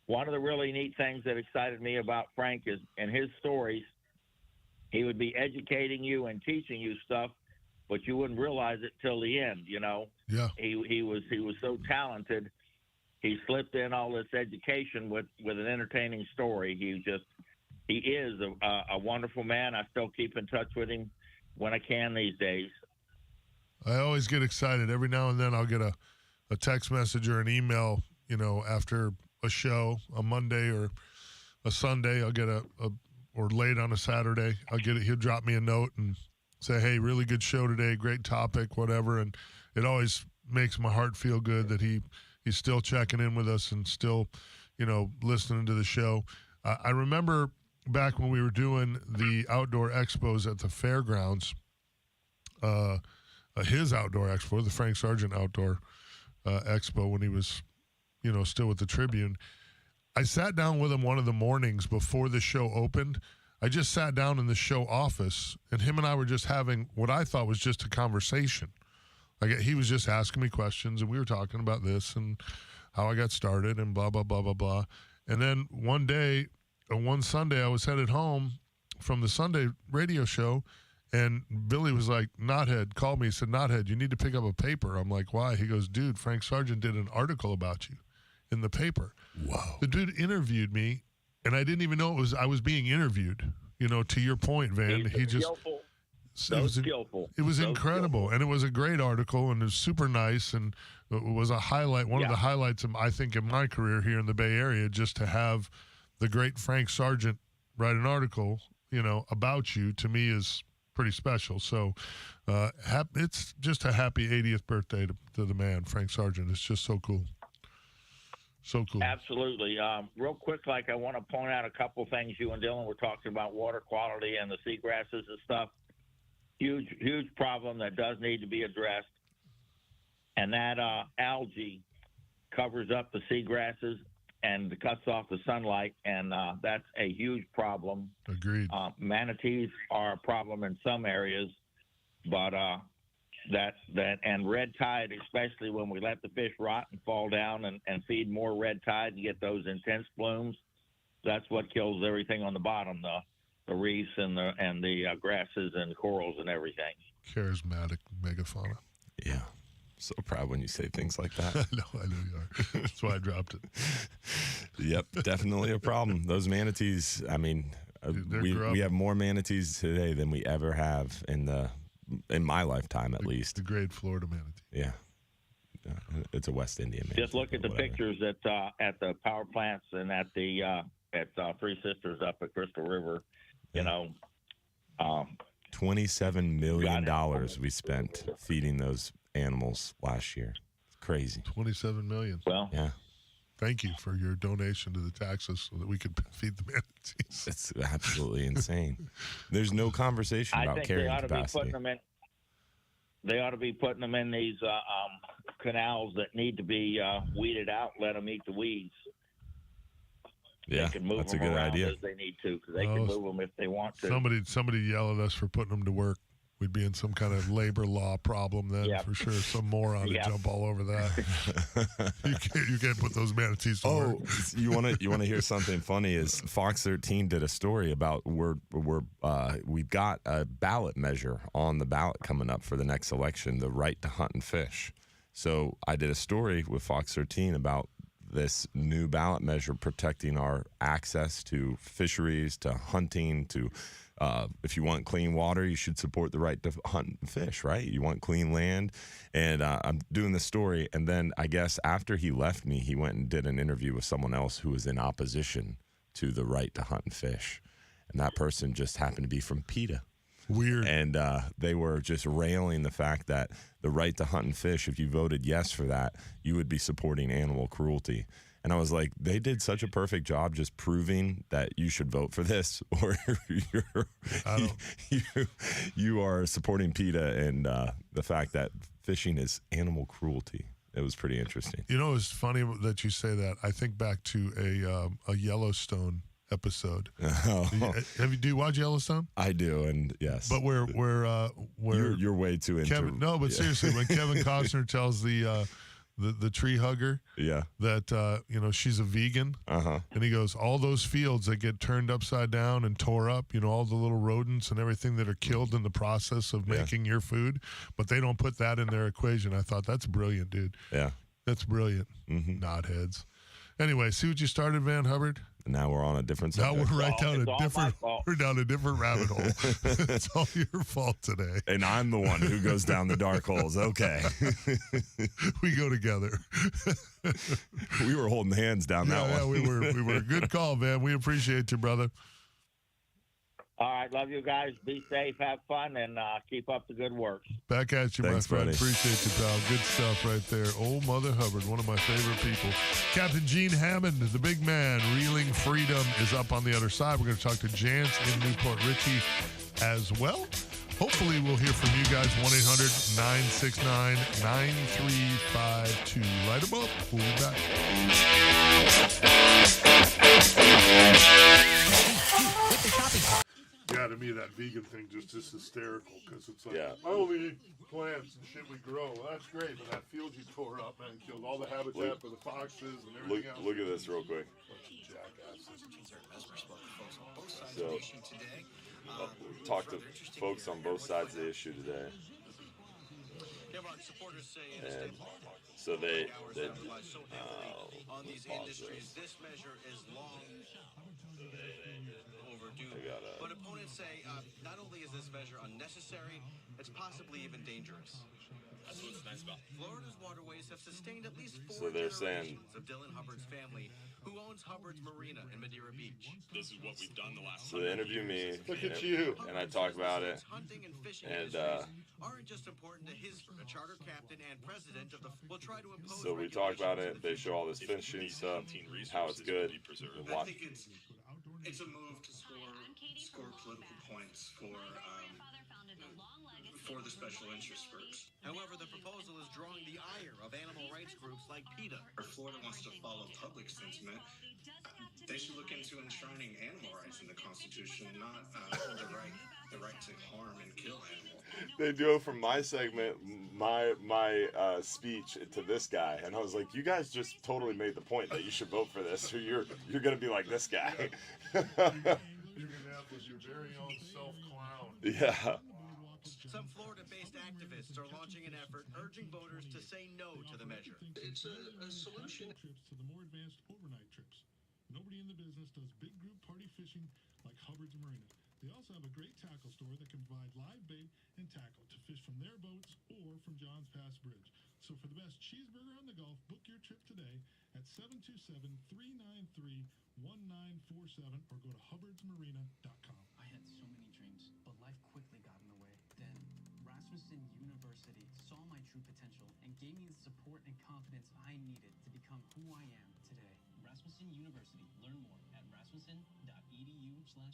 P: One of the really neat things that excited me about Frank is in his stories, he would be educating you and teaching you stuff, but you wouldn't realize it till the end, you know.
B: Yeah.
P: He was so talented. He slipped in all this education with an entertaining story. He is a wonderful man. I still keep in touch with him when I can these days.
B: I always get excited. Every now and then I'll get a text message or an email, you know, after a show, a Monday or a Sunday. I'll get or late on a Saturday. He'll drop me a note and say, hey, really good show today, great topic, whatever. And it always makes my heart feel good that he's still checking in with us and still, you know, listening to the show. I remember back when we were doing the outdoor expos at the fairgrounds, his outdoor expo, the Frank Sargent outdoor expo, when he was, you know, still with the Tribune. I sat down with him one of the mornings before the show opened. I just sat down in the show office, and him and I were just having what I thought was just a conversation. Like, he was just asking me questions, and we were talking about this and how I got started and blah, blah, blah, blah, blah. And then one Sunday, I was headed home from the Sunday radio show, and Billy was like, Knothead, called me. He said, Knothead, you need to pick up a paper. I'm like, why? He goes, dude, Frank Sargent did an article about you in the paper.
A: Wow.
B: The dude interviewed me, and I didn't even know I was being interviewed. You know, to your point, Van, he just
P: skillful.
B: It was incredible, and it was a great article, and it was super nice, and it was a highlight, one of the highlights, I think, in my career here in the Bay Area, just to have the great Frank Sargent write an article, you know, about you, to me is pretty special. So it's just a happy 80th birthday to the man, Frank Sargent. It's just so cool. So cool.
P: Absolutely. Real quick, I want to point out a couple things. You and Dylan were talking about water quality and the seagrasses and stuff. Huge problem that does need to be addressed. And that algae covers up the seagrasses and cuts off the sunlight, and that's a huge problem.
B: Agreed.
P: Manatees are a problem in some areas, but that and red tide, especially when we let the fish rot and fall down and feed more red tide and get those intense blooms, that's what kills everything on the bottom, the reefs and the grasses and corals and everything.
B: Charismatic megafauna.
A: Yeah. So proud when you say things like that.
B: I know you are. That's why I dropped it.
A: Yep, definitely a problem. Those manatees, I mean, we have more manatees today than we ever have in my lifetime, at least.
B: The great Florida manatee.
A: Yeah. It's a West Indian manatee.
P: Just look at the pictures at the power plants and at the Three Sisters up at Crystal River. You know,
A: $27 million we spent feeding those animals last year. It's crazy.
B: $27 million.
P: Well,
A: yeah.
B: Thank you for your donation to the taxes so that we could feed the manatees.
A: It's absolutely insane. There's no conversation about carrying capacity.
P: They ought to be putting them in these canals that need to be weeded out. Let them eat the weeds.
A: Yeah,
P: they can move
A: that's
P: them
A: a good
P: around
A: idea.
P: As they need to, because they can move them if they want to.
B: Somebody yell at us for putting them to work. We'd be in some kind of labor law problem then, for sure. Some moron would jump all over that. you can't put those manatees to work.
A: you want to hear something funny? Is Fox 13 did a story about we've got a ballot measure on the ballot coming up for the next election, the right to hunt and fish. So I did a story with Fox 13 about this new ballot measure protecting our access to fisheries, to hunting, to if you want clean water, you should support the right to hunt and fish, right? You want clean land. And I'm doing the story, and then I guess after he left me, he went and did an interview with someone else who was in opposition to the right to hunt and fish. And that person just happened to be from PETA.
B: Weird.
A: And they were just railing the fact that the right to hunt and fish, if you voted yes for that, you would be supporting animal cruelty. And I was like, they did such a perfect job just proving that you should vote for this, or you are supporting PETA and the fact that fishing is animal cruelty. It was pretty interesting.
B: You know, it's funny that you say that. I think back to a Yellowstone episode. Do you watch Yellowstone?
A: I do, and yes.
B: But where
A: you're way too into
B: Kevin. No, but seriously, when Kevin Costner tells the tree hugger, that she's a vegan, and he goes, all those fields that get turned upside down and tore up, all the little rodents and everything that are killed in the process of making your food, but they don't put that in their equation. I thought, that's brilliant, dude.
A: Yeah,
B: that's brilliant. Knotheads. Anyway, see what you started, Van Hubbard?
A: Now we're on a different subject.
B: Now we're down a different rabbit hole. It's all your fault today.
A: And I'm the one who goes down the dark holes. Okay.
B: We go together.
A: We were holding hands down that one.
B: Yeah, we were. Good call, man. We appreciate you, brother.
P: All right, love you guys. Be safe, have fun, and keep up the good work.
B: Back at you,
A: Thanks,
B: my friend.
A: buddy.
B: Appreciate you, pal. Good stuff right there. Old Mother Hubbard, one of my favorite people. Captain Gene Hammond, the big man, Reeling Freedom, is up on the other side. We're going to talk to Jance in Newport Richey as well. Hopefully, we'll hear from you guys. 1-800-969-9352. Light them up. We'll be back. Yeah, to me, that vegan thing just is hysterical because it's like, I only eat plants and shit we grow. Well, that's great, but that field you tore up, man, killed all the habitat for the foxes and everything else.
A: Look at this real quick. So, talk to folks on both sides of the issue today. And so they
Q: on these industries, this measure is long overdue. But opponents say not only is this measure unnecessary, it's possibly even dangerous. That's what's nice about Florida's waterways have sustained at least 4 generations of Dylan Hubbard's family, who owns Hubbard's Marina in Madeira Beach.
M: This is what we've done the last.
A: So they interview me.
B: Look at you.
A: And I talk about it.
Q: Hunting and fishing
A: and
Q: aren't just important to his charter captain and president of the. Will try to impose.
A: So we talk about it. They show all this fishing stuff, how it's good. And
R: I think it's a move to score political points for the special interest groups.
Q: However, the proposal is drawing the ire of animal rights groups like PETA.
R: If Florida wants to follow public sentiment, they should look into enshrining animal rights in the Constitution, not the right to harm and kill animals.
A: They do it from my segment, my speech to this guy, and I was like, "You guys just totally made the point that you should vote for this, or you're gonna be like this guy."
B: You're gonna have your very own self-clown.
A: Yeah.
Q: Some Florida-based activists are launching an effort urging voters to say no to the measure.
R: It's a solution.
B: Trips to the more advanced overnight trips. Nobody in the business does big group party fishing like Hubbard's Marina. They also have a great tackle store that can provide live bait and tackle to fish from their boats or from John's Pass Bridge. So for the best cheeseburger on the Gulf, book your trip today at 727-393-1947 or go to hubbardsmarina.com.
S: I had so many dreams, but life quickly got in the way. Then Rasmussen University saw my true potential and gave me the support and confidence I needed to become who I am today. Rasmussen University. Learn more at rasmussen.edu/Florida.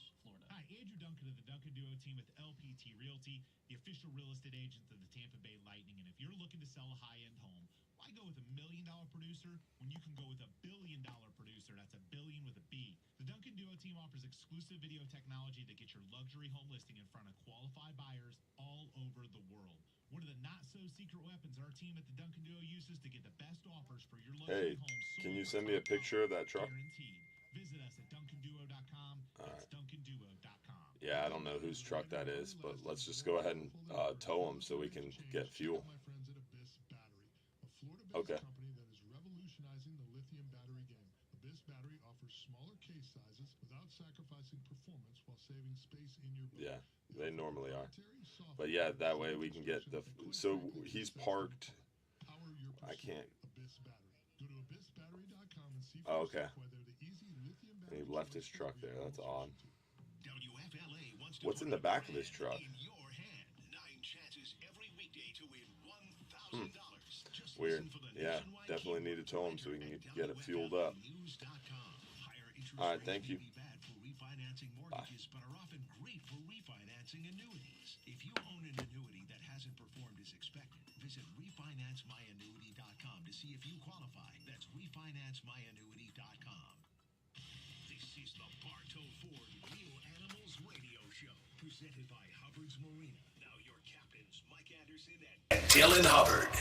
T: Hi, Andrew Duncan of the Duncan Duo team with LPT Realty, the official real estate agents of the Tampa Bay Lightning. And if you're looking to sell a high-end home, why go with $1 million producer when you can go with $1 billion producer? That's $1 billion with a B. The Duncan Duo team offers exclusive video technology that gets your luxury home listing in front of qualified buyers all over the world. One of the not-so-secret weapons our team at the Duncan Duo uses to get the best offers for your luxury home sold.
A: Can you send me a picture of that truck?
T: Guaranteed. Visit us at DuncanDuo.com. That's DuncanDuo.com.
A: Yeah, I don't know whose truck that is, but let's just go ahead and tow them so we can get fuel. Okay.
B: Company that is revolutionizing the lithium battery game. Abyss battery offers smaller case sizes without sacrificing performance while saving space in your boat.
A: Yeah, they normally are. But yeah, that way we can get the. So he's parked. I can't.
B: Abyss battery. Go to abyssbattery.com and see
A: Oh, okay.
B: whether the easy lithium
A: And he left his truck there. That's odd.
D: WFLA wants to
A: What's in the back of his truck? Weird. Yeah, definitely need to tow them so we can get it fueled up. All right, thank you.
D: Refinancing mortgages, but are often great for refinancing annuities. If you own an annuity that hasn't performed as expected, visit refinancemyannuity.com to see if you qualify. That's refinancemyannuity.com. This is the Bartow Ford Real Animals Radio Show, presented by Hubbard's Marina. Now your captains, Mike Anderson and Dylan Hubbard.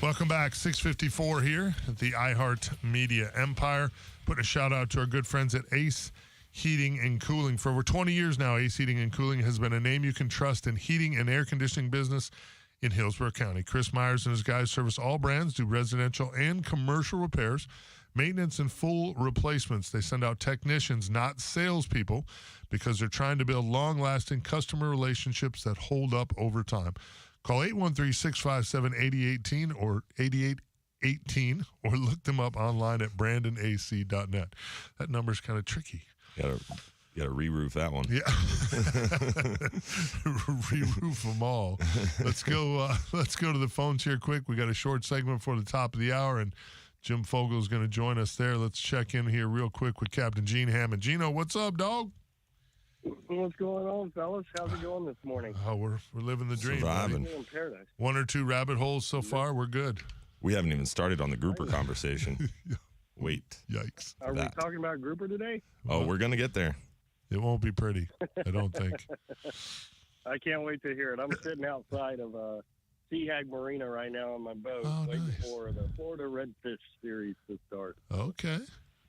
B: Welcome back. 6:54 here at the iHeart Media Empire. Putting a shout out to our good friends at Ace Heating and Cooling. For over 20 years now, Ace Heating and Cooling has been a name you can trust in heating and air conditioning business in Hillsborough County. Chris Myers and his guys service all brands, do residential and commercial repairs, maintenance, and full replacements. They send out technicians, not salespeople, because they're trying to build long-lasting customer relationships that hold up over time. Call 813-657-8018 or 8818 or look them up online at brandonac.net. That number's kind of tricky.
A: You gotta re-roof that one.
B: Yeah. Re-roof them all. Let's go to the phones here quick. We got a short segment for the top of the hour, and Jim Fogel's going to join us there. Let's check in here real quick with Captain Gene Hammond. Gino, what's up, dog?
U: What's going on, fellas? How's it going this morning?
B: Oh, we're living the dream.
A: Surviving.
U: In paradise.
B: One or two rabbit holes so far. We're good.
A: We haven't even started on the grouper conversation. Wait.
B: Yikes.
U: Are we talking about grouper today?
A: Oh, we're going to get there.
B: It won't be pretty, I don't think.
U: I can't wait to hear it. I'm sitting outside of Seahag Marina right now on my boat, waiting for the Florida Redfish Series to start.
B: Okay.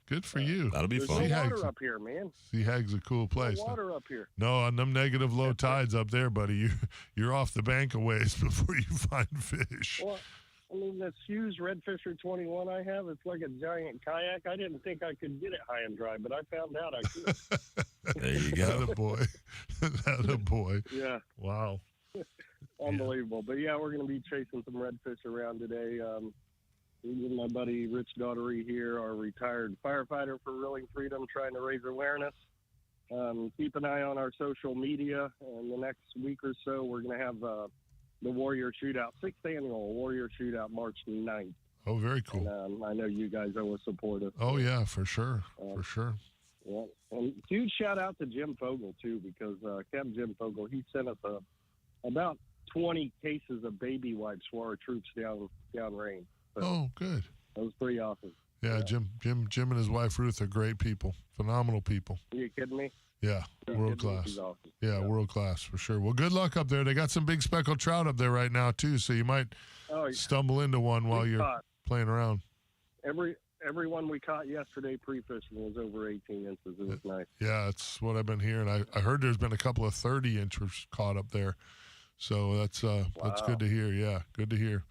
B: Good for you.
A: That'll be
U: There's
A: fun.
U: no water up here, man.
B: Seahag's a cool place.
U: No water up here.
B: No, on them negative low tides up there, buddy, you're off the bank a ways before you find fish.
U: Well, I mean, this Hughes Redfisher 21 I have, it's like a giant kayak. I didn't think I could get it high and dry, but I found out I could.
A: There you go.
B: Attaboy. Attaboy.
U: Yeah.
B: Wow.
U: Unbelievable. But, yeah, we're going to be chasing some redfish around today. Me and my buddy Rich Daughtery here, our retired firefighter for Reeling Freedom, trying to raise awareness. Keep an eye on our social media. In the next week or so, we're going to have the Warrior Shootout, 6th annual Warrior Shootout, March 9th.
B: Oh, very cool.
U: And, I know you guys always support us.
B: Oh, yeah, for sure. For sure.
U: Yeah. And huge shout out to Jim Fogel, too, because Capt. Jim Fogel, he sent us about 20 cases of baby wipes for our troops downrange. So
B: oh, good.
U: That was pretty awesome.
B: Yeah, Jim and his wife Ruth are great people, phenomenal people.
U: Are you kidding me?
B: Yeah, world class.
U: Awesome.
B: Yeah, world class for sure. Well, good luck up there. They got some big speckled trout up there right now too, so you might stumble into one while you're playing around.
U: Every one we caught yesterday pre-fishing was over 18 inches. It was nice.
B: Yeah, that's what I've been hearing. I heard there's been a couple of 30-inchers caught up there, so that's good to hear. Yeah, good to hear.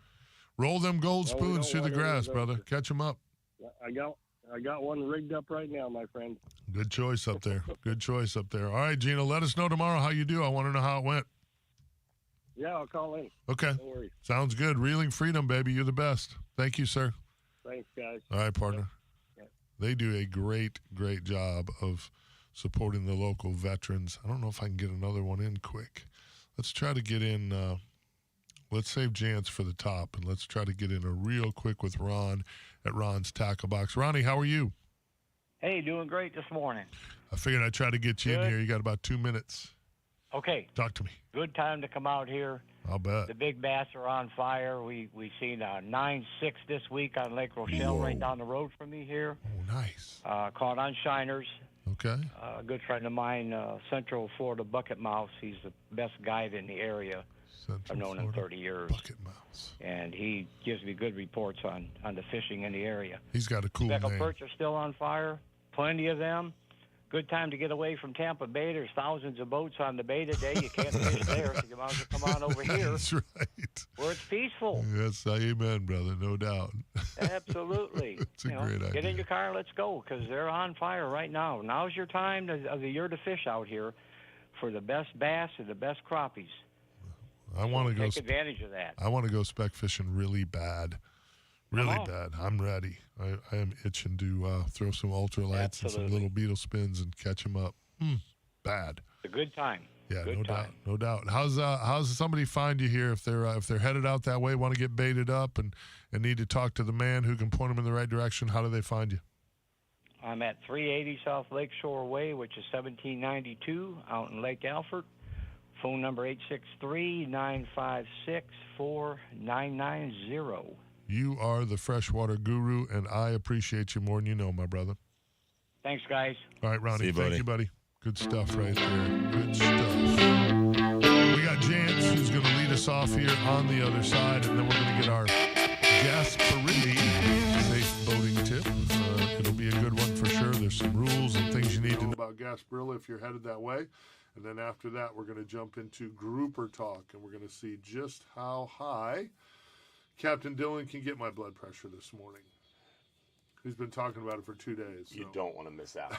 B: Roll them gold spoons through the grass, brother. Catch them up.
U: I got one rigged up right now, my friend.
B: Good choice up there. Good choice up there. All right, Gino, let us know tomorrow how you do. I want to know how it went.
U: Yeah, I'll call in.
B: Okay.
U: No worries.
B: Sounds good. Reeling Freedom, baby. You're the best. Thank you, sir.
U: Thanks, guys.
B: All right, partner.
U: Yeah.
B: They do a great job of supporting the local veterans. I don't know if I can get another one in quick. Let's try to get in. Let's save Jance for the top, and let's try to get in a real quick with Ron at Ron's Tackle Box. Ronnie, how are you?
V: Hey, doing great this morning.
B: I figured I'd try to get you in here. You got about 2 minutes.
V: Okay.
B: Talk to me.
V: Good time to come out here.
B: I'll bet.
V: The big bass are on fire. We seen a 9-6 this week on Lake Rochelle right down the road from me here.
B: Oh, nice.
V: Caught on shiners.
B: Okay.
V: A good friend of mine, Central Florida Bucket Mouse. He's the best guide in the area. I've known him 30 years.
B: Bucket Mouse.
V: And he gives me good reports on the fishing in the area.
B: He's got a cool
V: Speckled
B: name.
V: perch are still on fire. Plenty of them. Good time to get away from Tampa Bay. There's thousands of boats on the bay today. You can't fish there, so you might as well come on over here.
B: That's right.
V: Where it's peaceful.
B: Yes, amen, brother, no doubt.
V: Absolutely.
B: It's a great idea.
V: Get in your car and let's go, because they're on fire right now. Now's your time of the year to fish out here for the best bass and the best crappies.
B: I want to go
V: take advantage of that.
B: I want to go speck fishing really bad. Really bad. I'm ready. I am itching to throw some ultralights and some little beetle spins and catch them up. Bad.
V: It's a good time.
B: Yeah,
V: good time.
B: No doubt. How's somebody find you here if they're headed out that way, want to get baited up, and need to talk to the man who can point them in the right direction? How do they find you?
V: I'm at 380 South Lakeshore Way, which is 1792 out in Lake Alfred. Phone number 863-956-4990.
B: You are the freshwater guru, and I appreciate you more than you know, my brother.
V: Thanks, guys.
B: All right, Ronnie.
A: See you,
B: Thank
A: buddy.
B: you, buddy. Good stuff right there. Good stuff. We got Jance, who's going to lead us off here on the other side, and then we're going to get our Gasparilla safe boating tip. It'll be a good one for sure. There's some rules and things you need to know about Gasparilla if you're headed that way. And then after that, we're going to jump into grouper talk, and we're going to see just how high Captain Dylan can get my blood pressure this morning. He's been talking about it for 2 days. So.
A: You don't want to miss out.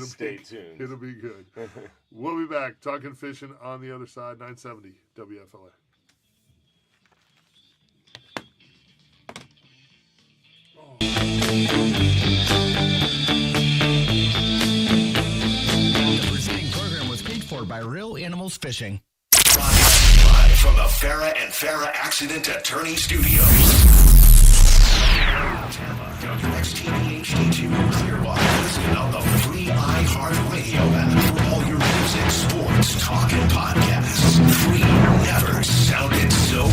B: Stay
A: tuned.
B: It'll be good. We'll be back talking fishing on the other side, 970 WFLA.
E: The preceding program was paid for by Real Animals Fishing.
D: Live from the Farrah and Farrah Accident Attorney Studios. WXTV HD2 Clearwater. Listen on the free iHeartRadio app for all your music, sports, talk, and podcasts. Free never sounded so good.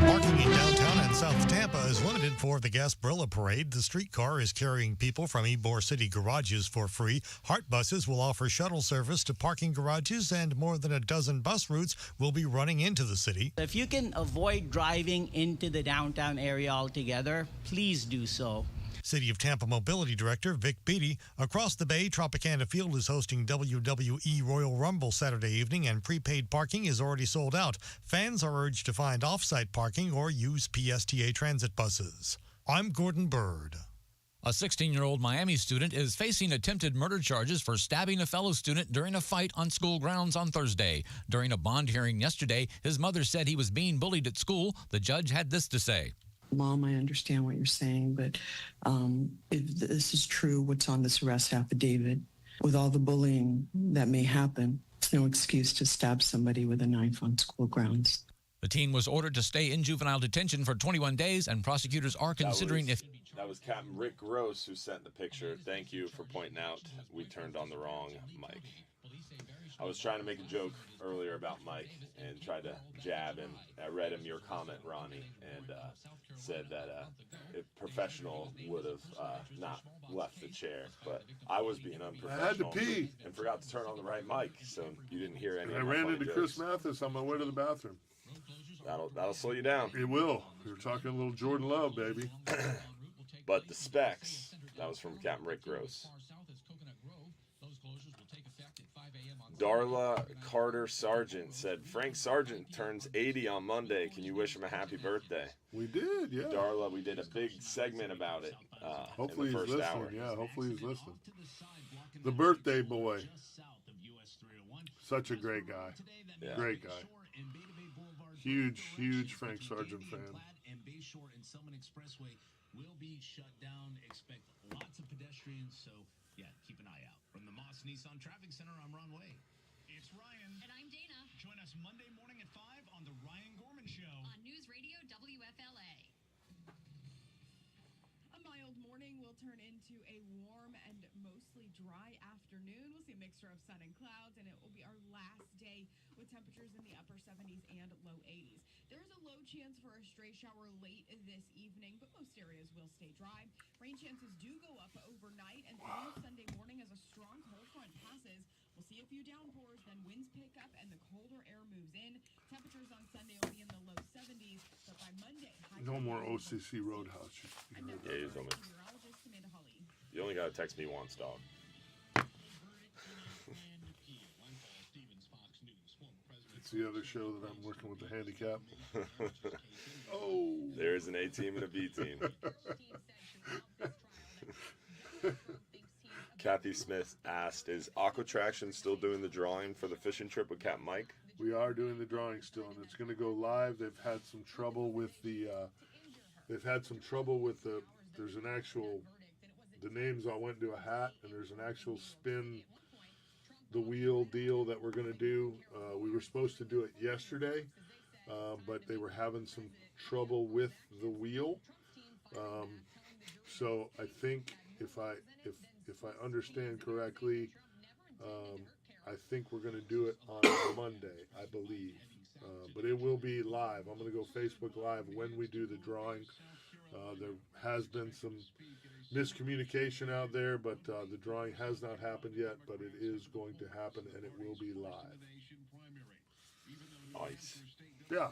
F: Parking in downtown and South Tampa is limited for the Gasparilla Parade. The streetcar is carrying people from Ybor City garages for free. Heart buses will offer shuttle service to parking garages, and more than a dozen bus routes will be running into the city.
W: If you can avoid driving into the downtown area altogether, please do so.
F: City of Tampa Mobility Director Vic Beatty. Across the bay, Tropicana Field is hosting WWE Royal Rumble Saturday evening, and prepaid parking is already sold out. Fans are urged to find off-site parking or use PSTA transit buses. I'm Gordon Bird.
X: A 16-year-old Miami student is facing attempted murder charges for stabbing a fellow student during a fight on school grounds on Thursday. During a bond hearing yesterday, his mother said he was being bullied at school. The judge had this to say.
Y: Mom, I understand what you're saying, but if this is true, what's on this arrest affidavit, with all the bullying that may happen, it's no excuse to stab somebody with a knife on school grounds.
X: The teen was ordered to stay in juvenile detention for 21 days, and prosecutors are considering if...
A: That was Captain Rick Gross who sent the picture. Thank you for pointing out we turned on the wrong mic. I was trying to make a joke earlier about Mike and tried to jab him. I read him your comment, Ronnie, and said that a professional would have not left the chair. But I was being unprofessional.
B: I had to pee.
A: And forgot to turn on the right mic, so you didn't hear any
B: I
A: of my
B: ran
A: funny
B: into
A: jokes.
B: Chris Mathis on my way to the bathroom.
A: That'll slow you down.
B: It will. We were talking a little Jordan Love, baby.
A: But the specs, that was from Captain Rick Gross. Darla Carter Sargent said, Frank Sargent turns 80 on Monday. Can you wish him a happy birthday?
B: We did, yeah.
A: Darla, we did a big segment about it
B: Hopefully
A: in the
B: he's
A: first
B: listening.
A: hour.
B: Yeah, hopefully he's listening. The birthday boy. Such a great guy.
A: Yeah.
B: Great guy. Huge Frank Sargent fan.
C: Will be shut down. Expect lots of pedestrians, so yeah, keep an eye out. From the Moss Nissan Traffic Center, I'm Ron Way.
Z: It's Ryan. And I'm Dana. Join us Monday morning at 5 on The Ryan Gorman Show. On News Radio WFLA.
I: A mild morning will turn into a warm and mostly dry afternoon. We'll see a mixture of sun and clouds, and it will be our last day with temperatures in the upper 70s and low 80s. There's a low chance for a stray shower late this evening, but most areas will stay dry. Rain chances do go up overnight and through Sunday morning as a strong cold front passes. We'll see a few downpours, then winds pick up and the colder air moves in. Temperatures on Sunday will be in the low 70s, but by Monday,
B: No more OCC Roadhouse.
A: Yeah, you only got to text me once, dog.
B: It's the other show that I'm working with the handicap.
A: Oh, there's an A team and a B team. Kathy Smith asked, is Aquatraction still doing the drawing for the fishing trip with Cap Mike?
B: We are doing the drawing still, and it's going to go live. They've had some trouble with the. There's an actual. The names all went into a hat, and there's an actual spin the wheel deal that we're going to do. We were supposed to do it yesterday, but they were having some trouble with the wheel. So I think if I understand correctly, I think we're going to do it on Monday, I believe. But it will be live. I'm going to go Facebook Live when we do the drawing. There has been some miscommunication out there, but the drawing has not happened yet, but it is going to happen, and it will be live.
A: Nice.
B: Yeah.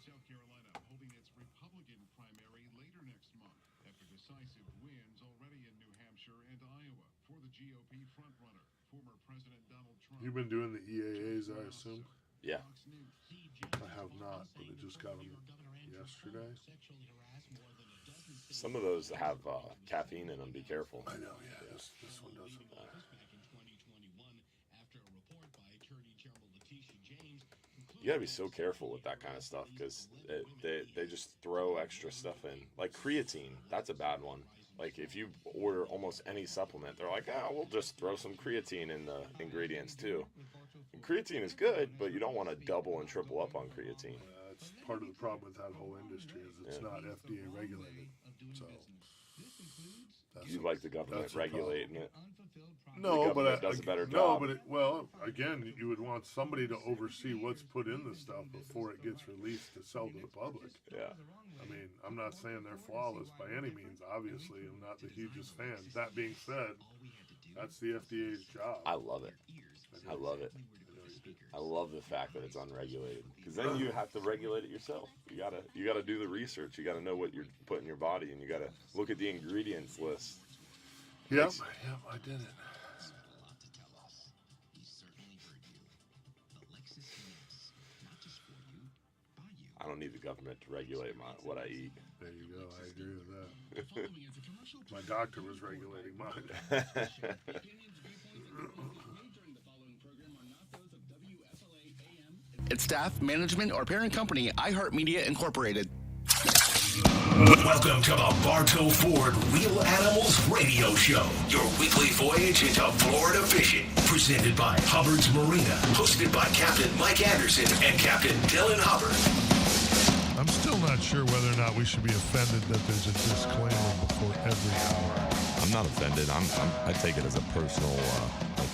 A: South Carolina holding its Republican primary later next month after decisive wins already in New Hampshire and Iowa for the GOP frontrunner, former President Donald Trump.
B: You've been doing the EAAs, I assume?
A: Yeah.
B: I have not, but I just got them yesterday.
A: Some of those have caffeine in them. Be careful.
B: I know, yeah. This one doesn't.
A: You gotta be so careful with that kind of stuff because they just throw extra stuff in. Like creatine, that's a bad one. Like if you order almost any supplement, they're like, oh, we'll just throw some creatine in the ingredients too. And creatine is good, but you don't want to double and triple up on creatine.
B: That's part of the problem with that whole industry is it's not FDA regulated. So
A: you like the government regulating it.
B: No, but
A: does a better
B: no,
A: job.
B: but again, you would want somebody to oversee what's put in the stuff before it gets released to sell to the public.
A: Yeah.
B: I mean, I'm not saying they're flawless by any means. Obviously, I'm not the hugest fan. That being said, that's the FDA's job.
A: I love it. I love it. I love the fact that it's unregulated because then you have to regulate it yourself. You gotta do the research. You gotta know what you're putting in your body, and you gotta look at the ingredients list.
B: Yep, I did it.
A: I don't need the government to regulate what I eat.
B: There you go. I agree with that. My doctor was regulating mine.
E: It's staff, management, or parent company, iHeartMedia Incorporated.
D: Welcome to the Bartow Ford Real Animals Radio Show, your weekly voyage into Florida fishing. Presented by Hubbard's Marina, hosted by Captain Mike Anderson and Captain Dylan Hubbard.
B: I'm still not sure whether or not we should be offended that there's a disclaimer before every hour.
A: I'm not offended. I take it as a personal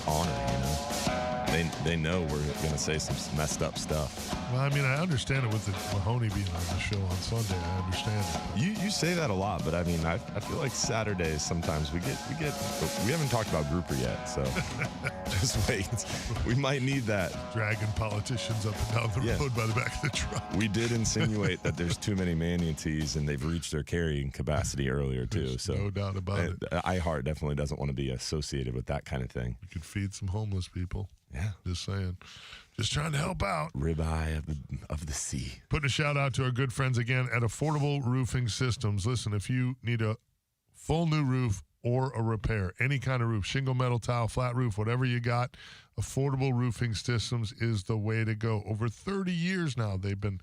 A: honor, you know. They know we're going to say some messed up stuff.
B: Well, I mean, I understand it with the Mahoney being on the show on Sunday. I understand it.
A: You say that a lot, but I mean, I feel like Saturdays sometimes we haven't talked about grouper yet, so just wait. We might need that.
B: Dragging politicians up and down the road by the back of the truck.
A: We did insinuate that there's too many manatees and they've reached their carrying capacity earlier too.
B: There's
A: so
B: no doubt about it.
A: iHeart definitely doesn't want to be associated with that kind of thing.
B: We could feed some homeless people.
A: Yeah.
B: Just saying. Just trying to help out.
A: Ribeye of the sea.
B: Putting a shout out to our good friends again at Affordable Roofing Systems. Listen, if you need a full new roof or a repair, any kind of roof, shingle, metal, tile, flat roof, whatever you got, Affordable Roofing Systems is the way to go. Over 30 years now, they've been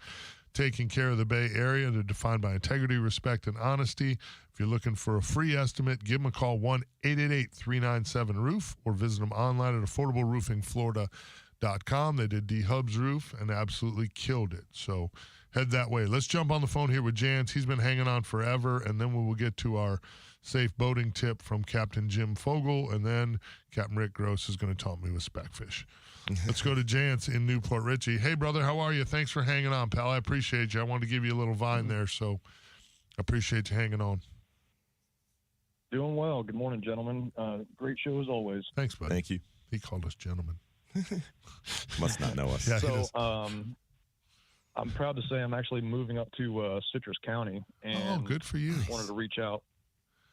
B: taking care of the Bay Area. They're defined by integrity, respect, and honesty. If you're looking for a free estimate, give them a call, 1-888-397-ROOF, or visit them online at affordableroofingflorida.com. They did D-Hub's roof and absolutely killed it. So head that way. Let's jump on the phone here with Jance. He's been hanging on forever, and then we will get to our safe boating tip from Captain Jim Fogel, and then Captain Rick Gross is going to taunt me with speckfish. Let's go to Jance in Newport Richey. Hey, brother, how are you? Thanks for hanging on, pal. I appreciate you. I wanted to give you a little vine there, so I appreciate you hanging on.
G: Doing well. Good morning, gentlemen. Great show as always.
B: Thanks, buddy.
A: Thank you.
B: He called us gentlemen.
A: Must not know us.
B: Yeah,
G: so, I'm proud to say I'm actually moving up to Citrus County, and
B: good for you.
G: Wanted to reach out.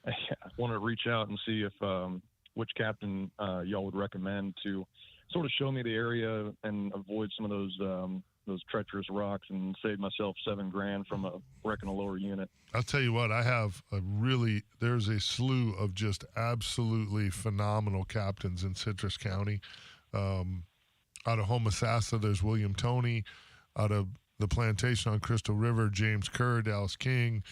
G: I wanted to reach out and see if which captain y'all would recommend to sort of show me the area and avoid some of those treacherous rocks and save myself $7,000 from wrecking a lower unit.
B: I'll tell you what, there's a slew of just absolutely phenomenal captains in Citrus County. Out of Homosassa, there's William Toney. Out of the plantation on Crystal River, James Kerr, Dallas King,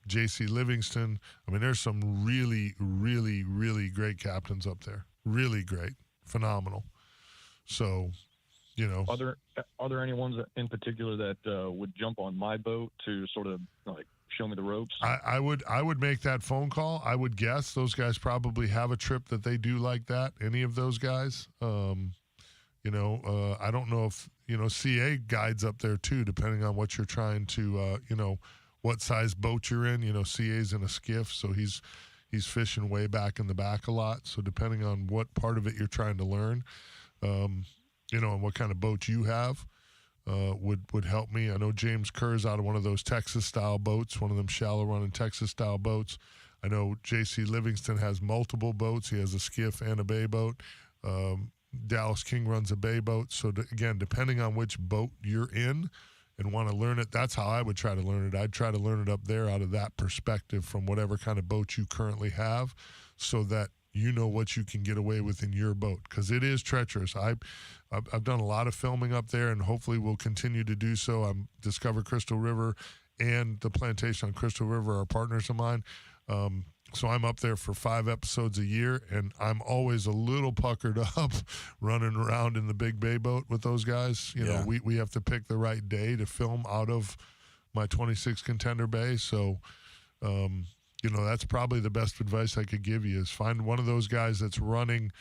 B: J.C. Livingston. I mean, there's some really, really, really great captains up there. Really great. Phenomenal. So, you know.
G: Are there any ones in particular that would jump on my boat to sort of like show me the ropes?
B: I would make that phone call. I would guess those guys probably have a trip that they do like that. Any of those guys. I don't know if, CA guides up there too, depending on what you're trying to, what size boat you're in. CA's in a skiff, so he's fishing way back in the back a lot. So depending on what part of it you're trying to learn, and what kind of boat you have, would help me. I know James Kerr's out of one of those Texas-style boats, one of them shallow-running Texas-style boats. I know J.C. Livingston has multiple boats. He has a skiff and a bay boat. Dallas King runs a bay boat. So, again, depending on which boat you're in and want to learn it, that's how I would try to learn it. I'd try to learn it up there out of that perspective from whatever kind of boat you currently have, so that you know what you can get away with in your boat, because it is treacherous. I've done a lot of filming up there, and hopefully will continue to do so. Discover Crystal River and the plantation on Crystal River are partners of mine. So I'm up there for 5 episodes a year, and I'm always a little puckered up running around in the big bay boat with those guys. We have to pick the right day to film out of my 26 contender bay. So, that's probably the best advice I could give you, is find one of those guys that's running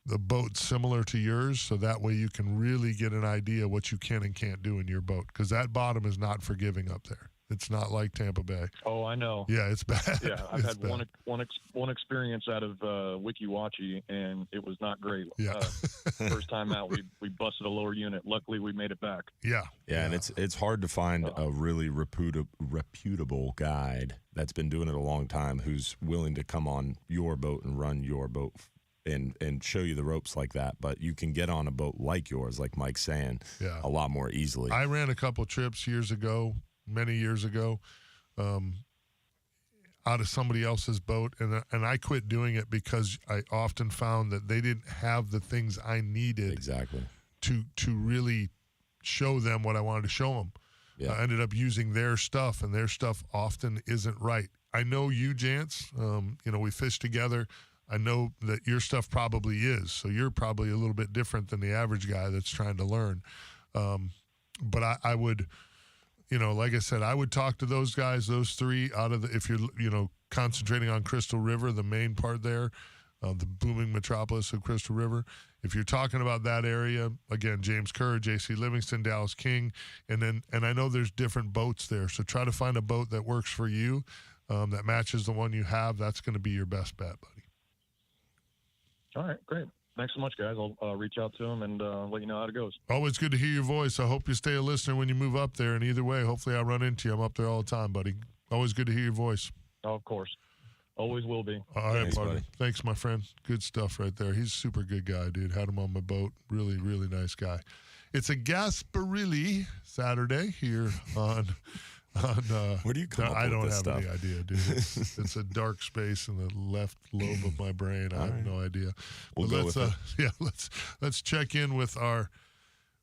B: the boat similar to yours, so that way you can really get an idea what you can and can't do in your boat, because that bottom is not forgiving up there. It's not like Tampa Bay.
G: Oh, I know.
B: Yeah, it's bad.
G: Yeah, I've had one experience out of Wiki Wachi, and it was not great.
B: Yeah.
G: First time out, we busted a lower unit. Luckily, we made it back.
B: Yeah.
A: And it's hard to find a really reputable guide that's been doing it a long time who's willing to come on your boat and run your boat and show you the ropes like that. But you can get on a boat like yours, like Mike's saying, a lot more easily.
B: I ran a couple trips many years ago, out of somebody else's boat, and I quit doing it because I often found that they didn't have the things I needed to really show them what I wanted to show them.
A: Yeah.
B: I ended up using their stuff, and their stuff often isn't right. I know you, Jance. We fish together. I know that your stuff probably is, so you're probably a little bit different than the average guy that's trying to learn. But I would, like I said, I would talk to those guys, those three if you're, concentrating on Crystal River, the main part there, the booming metropolis of Crystal River. If you're talking about that area, again, James Kerr, J.C. Livingston, Dallas King, and I know there's different boats there. So try to find a boat that works for you, that matches the one you have. That's going to be your best bet, buddy.
G: All right, great. Thanks so much, guys. I'll reach out to them and let you know how it goes.
B: Always good to hear your voice. I hope you stay a listener when you move up there. And either way, hopefully I'll run into you. I'm up there all the time, buddy. Always good to hear your voice.
G: Oh, of course. Always will be.
B: All right,
A: Thanks,
B: buddy.
A: buddy.
B: Thanks, my friend. Good stuff right there. He's a super good guy, dude. Had him on my boat. Really, really nice guy. It's a Gasparilli Saturday here on
A: where do you come up
B: I
A: with
B: don't
A: this
B: have
A: stuff?
B: any idea, dude. It's a dark space in the left lobe of my brain. I have no idea.
A: We'll go with it.
B: Let's check in with our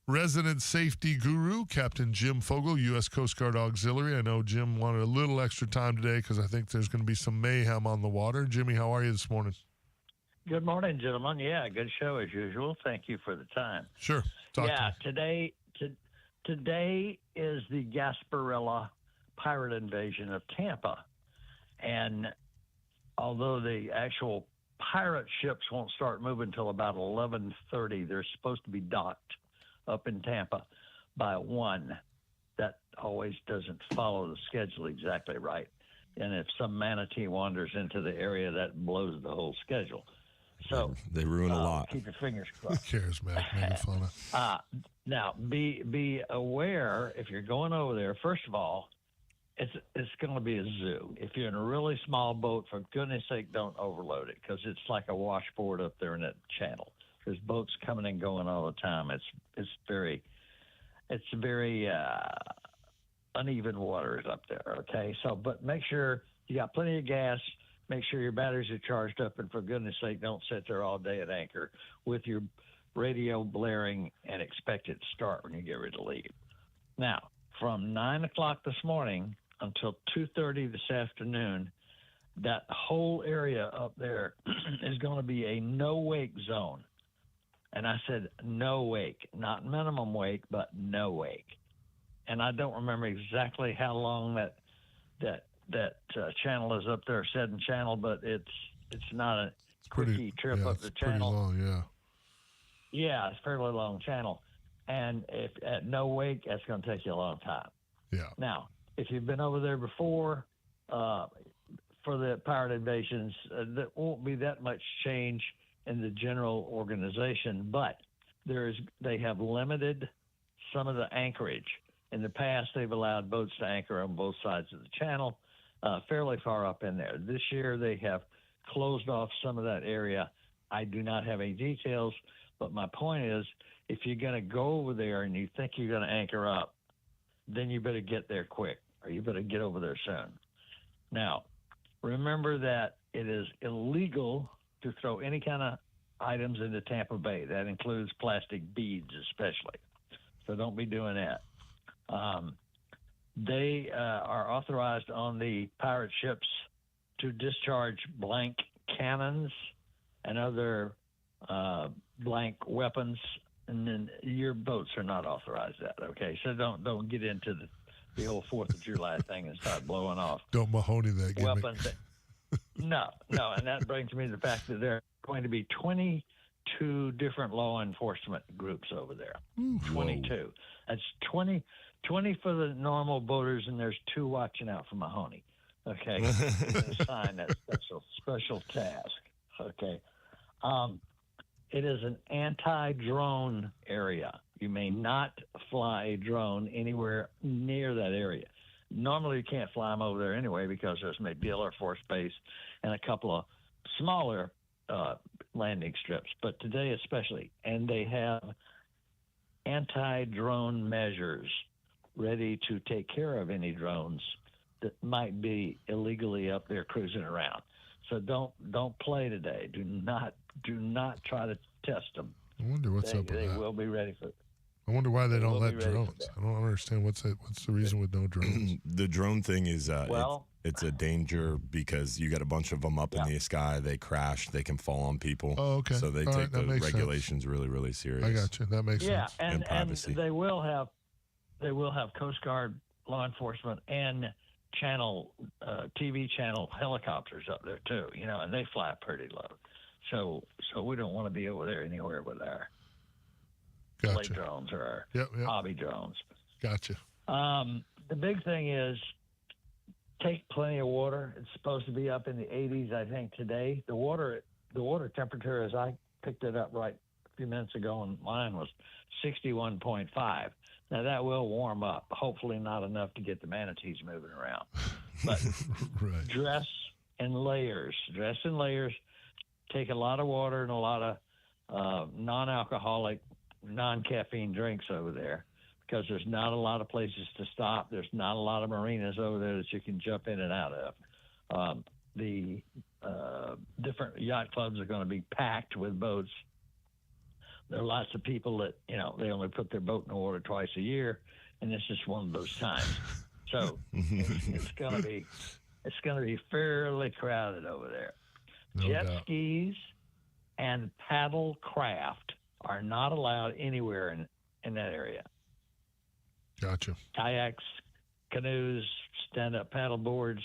B: resident safety guru, Captain Jim Fogel, U.S. Coast Guard Auxiliary. I know Jim wanted a little extra time today because I think there's going to be some mayhem on the water. Jimmy, how are you this morning?
H: Good morning, gentlemen. Yeah, good show as usual. Thank you for the time.
B: Sure. Talk to me.
H: Today is the Gasparilla pirate invasion of Tampa. And although the actual pirate ships won't start moving until about 11:30, they're supposed to be docked up in Tampa by 1. That always doesn't follow the schedule exactly right. And if some manatee wanders into the area, that blows the whole schedule. So
A: they ruin a lot.
H: Keep your fingers crossed.
B: Who cares, man? Megafauna.
H: Now, be aware if you're going over there. First of all, it's going to be a zoo. If you're in a really small boat, for goodness sake, don't overload it because it's like a washboard up there in that channel. There's boats coming and going all the time. It's very uneven waters up there. Okay, so but make sure you got plenty of gas. Make sure your batteries are charged up, and for goodness sake, don't sit there all day at anchor with your radio blaring and expect it to start when you get ready to leave. Now, from 9 o'clock this morning until 2:30 this afternoon, that whole area up there is going to be a no-wake zone. And I said no wake, not minimum wake, but no wake. And I don't remember exactly how long that channel is up there, Seddon Channel, but it's not a quickie trip up the channel.
B: Pretty long, yeah.
H: Yeah, it's a fairly long channel. And if at no wake, that's going to take you a long time.
B: Yeah.
H: Now, if you've been over there before for the pirate invasions, there won't be that much change in the general organization, but they have limited some of the anchorage. In the past, they've allowed boats to anchor on both sides of the channel, fairly far up in there. This year, they have closed off some of that area. I do not have any details, but my point is, if you're going to go over there and you think you're going to anchor up, then you better get there quick, or you better get over there soon. Now, remember that it is illegal to throw any kind of items into Tampa Bay. That includes plastic beads especially. So don't be doing that. They are authorized on the pirate ships to discharge blank cannons and other blank weapons, and then your boats are not authorized that, okay? So don't get into the whole 4th of July thing and start blowing off.
B: Don't Mahoney that gimmick.
H: Weapons. No, and that brings me to the fact that there are going to be 22 different law enforcement groups over there. 22. That's 20 for the normal boaters, and there's 2 watching out for Mahoney. Okay, assign that special task. Okay, it is an anti-drone area. You may not fly a drone anywhere near that area. Normally, you can't fly them over there anyway because there's MacDill Air Force Base and a couple of smaller landing strips. But today especially, and they have anti-drone measures ready to take care of any drones that might be illegally up there cruising around. So don't play today. Do not try to test them.
B: I wonder what's up with that.
H: They will be ready for it.
B: I wonder why they don't let drones. I don't understand what's the reason with no drones.
A: The drone thing is it's a danger because you got a bunch of them up in the sky. They crash. They can fall on people.
B: Oh, okay.
A: So they take the regulations really, really serious.
B: I got you. That makes sense.
H: Yeah, and
A: privacy.
H: they will have Coast Guard, law enforcement, and TV channel helicopters up there too. And they fly pretty low. So we don't want to be over there anywhere with our play drones or our hobby drones.
B: Gotcha.
H: The big thing is take plenty of water. It's supposed to be up in the 80s, I think, today. The water temperature, as I picked it up right a few minutes ago on mine, was 61.5. Now, that will warm up. Hopefully not enough to get the manatees moving around. But dress in layers. Dress in layers. Take a lot of water and a lot of non-alcoholic, non-caffeine drinks over there because there's not a lot of places to stop. There's not a lot of marinas over there that you can jump in and out of. The different yacht clubs are going to be packed with boats. There are lots of people that, they only put their boat in the water twice a year, and it's just one of those times. So it's going to be fairly crowded over there.
B: No
H: Jet
B: doubt.
H: skis and paddle craft are not allowed anywhere in that area.
B: Gotcha.
H: Kayaks, canoes, stand-up paddle boards,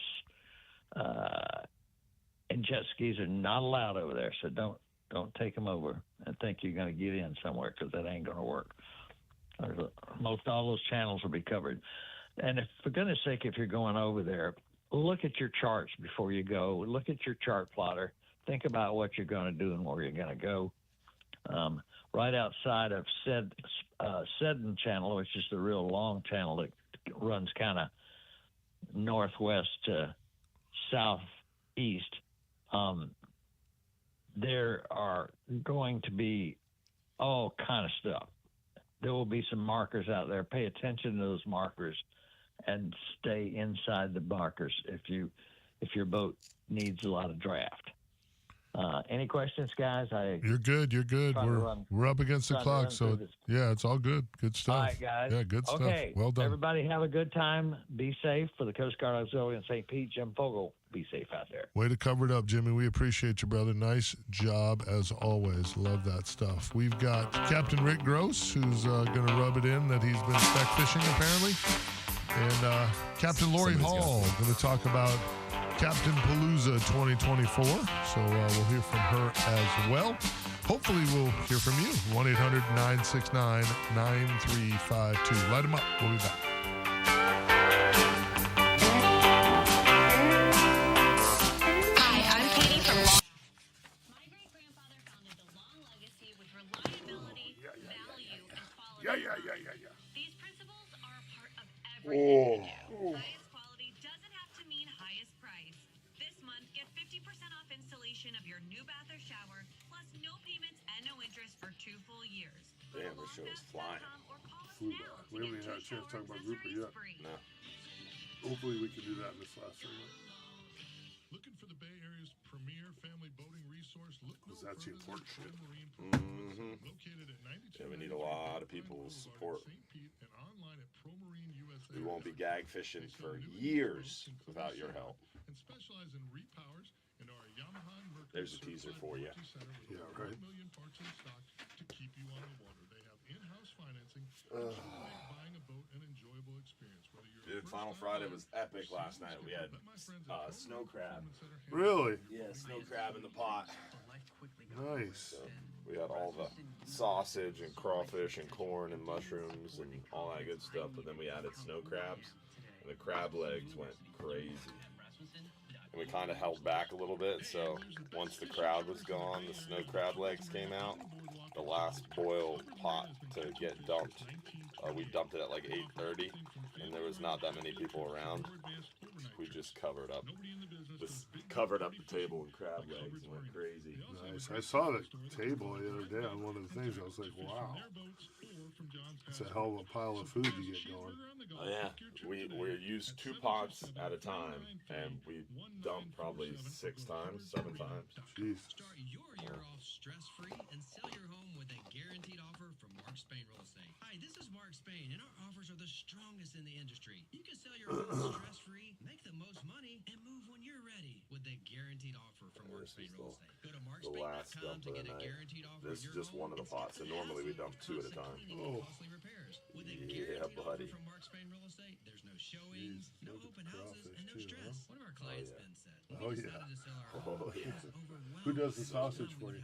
H: and jet skis are not allowed over there. So don't take them over and think you're going to get in somewhere because that ain't going to work. Most all those channels will be covered. And if, for goodness sake, if you're going over there, look at your charts before you go. Look at your chart plotter. Think about what you're going to do and where you're going to go. Right outside of Seddon Channel, which is the real long channel that runs kind of northwest to southeast, there are going to be all kind of stuff. There will be some markers out there. Pay attention to those markers and stay inside the markers if your boat needs a lot of draft. Any questions, guys?
B: You're good. We're up against the clock, so yeah, it's all good. Good stuff.
H: All right, guys.
B: Yeah, good stuff.
H: Okay.
B: Well done.
H: Everybody have a good time. Be safe. For the Coast Guard Auxiliary in St. Pete, Jim Fogel, be safe out there.
B: Way to cover it up, Jimmy. We appreciate you, brother. Nice job as always. Love that stuff. We've got Captain Rick Gross, who's going to rub it in that he's been speck fishing apparently, and Captain Lori Hall going to talk about Captain Palooza 2024. So we'll hear from her as well. Hopefully we'll hear from you. 1-800-969-9352. Light them up. We'll be back.
J: Hi, I'm Katie from Long.
Z: My great-grandfather founded the Long legacy with reliability, value, and quality.
B: Yeah.
Z: These principles are a part of everything we do. Highest quality doesn't have to mean highest price. This month, get 50% off installation of your new bath or shower, plus no payments and no interest for 2 full years.
A: Damn, this show is flying.
B: We haven't even had a chance to talk about grouper yet.
A: No.
B: Hopefully we can do that in this last segment.
K: Looking for the Bay Area's premier family boating resource? Look no
B: That's the important shit.
A: Mm-hmm.
K: Located at 92.
A: Yeah, we need a lot of people's support. We won't be gag fishing for years without your help.
K: And specialize in repowers and our Yamaha and Mercury.
A: There's a teaser for you.
K: Yeah, right. 1 million parts in stock to keep you on the water. They have in-house financing to make buying a boat an enjoyable experience.
A: Dude, Final Friday was epic last night. We had snow crab.
B: Really?
A: Yeah, snow crab in the pot.
B: Nice.
A: So we had all the sausage and crawfish and corn and mushrooms and all that good stuff. But then we added snow crabs, and the crab legs went crazy. And we kind of held back a little bit. So once the crowd was gone, the snow crab legs came out. The last boil pot to get dumped, we dumped it at like 8:30, and there was not that many people around. We just covered up the table in crab legs and went crazy.
B: Nice. I saw the table the other day on one of the things. I was like, wow. It's a hell of a pile of food to get going.
A: Oh, yeah. We used 2 pots at a time, and we dumped probably 6 times, 7 times.
B: Jeez.
L: Start your year off stress-free and sell your home with a guaranteed offer from Mark Spain Real Estate. Hi, this is Mark Spain, and our offers are the strongest in the industry. You can sell your home stress-free, make the most money, and move when you're ready with a guaranteed offer from Mark Spain Real Estate. Go to markspain.com to get a guaranteed offer.
A: This is just one of the pots, and normally we dump 2 at a time.
B: Oh.
A: Yeah, buddy.
L: From Mark Spain Real Estate, there's no showings, no open houses, and no stress. One of our clients, Ben said.
B: Oh, yeah. Who does the sausage for you?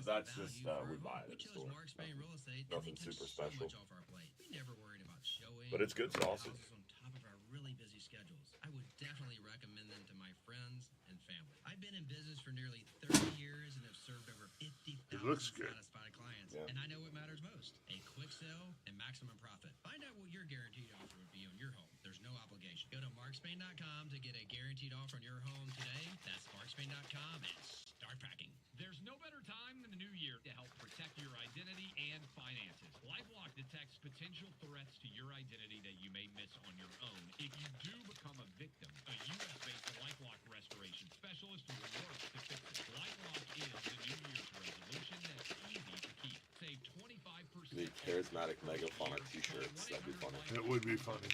A: That's just, we buy it at the store. Nothing super special. But it's good sausage.
L: On top of our really busy schedules, I would definitely recommend them to my friends and family. I've been in business for nearly 30 years and have served over 50,000 satisfied clients.
A: Yeah.
L: And I know what matters most: a quick sale and maximum profit. Find out what your guaranteed offer would be on your home. There's no obligation. Go to markspain.com to get a guaranteed offer on your home today. That's markspain.com and start packing.
C: There's no better time than the new year to help protect your identity and finances. LifeLock detects potential threats to your identity that you may miss on your own. If you do become a victim, a U.S.-based LifeLock restoration specialist will work to fix it. LifeLock is the New Year's resolution that's easy to keep. Save 25%.
A: The charismatic megaphonic t-shirts. That'd be funny.
B: It would be funny.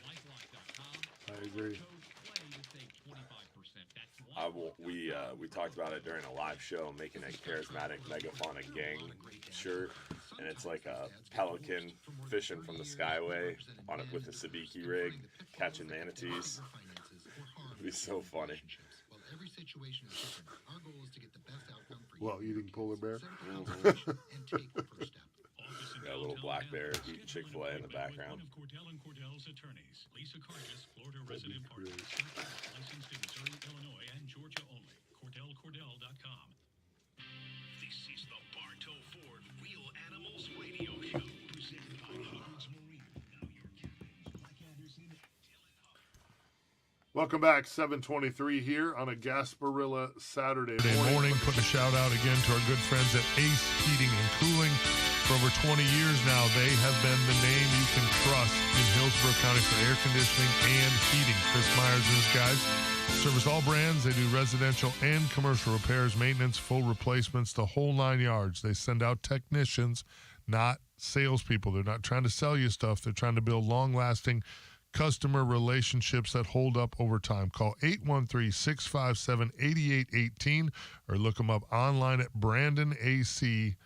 B: I agree.
A: We talked about it during a live show, making a charismatic megaphonic gang shirt, and it's like a pelican fishing from the skyway on it with a sabiki rig, catching manatees. It'd be so funny.
N: Every situation is different. Our goal is to get the best outcome for you.
B: Well, eating polar bear.
N: And take the first step.
A: Got a little black bear eating Chick-fil-A in the background.
K: One of Cordell & Cordell's attorneys, Lisa Cargis, Florida resident partner, licensed in Missouri, Illinois, and Georgia only. CordellCordell.com.
D: This is the Bartow Ford Real Animals Radio Show, presented by Hubbard's Marina. Now your captains, Mike Anderson and Dylan Hubbard.
B: Welcome back, 7:23 here on a Gasparilla Saturday morning. Putting a shout out again to our good friends at Ace Heating and Cooling. For over 20 years now, they have been the name you can trust in Hillsborough County for air conditioning and heating. Chris Myers and his guys service all brands. They do residential and commercial repairs, maintenance, full replacements, the whole 9 yards. They send out technicians, not salespeople. They're not trying to sell you stuff. They're trying to build long-lasting customer relationships that hold up over time. Call 813-657-8818 or look them up online at brandonac.net.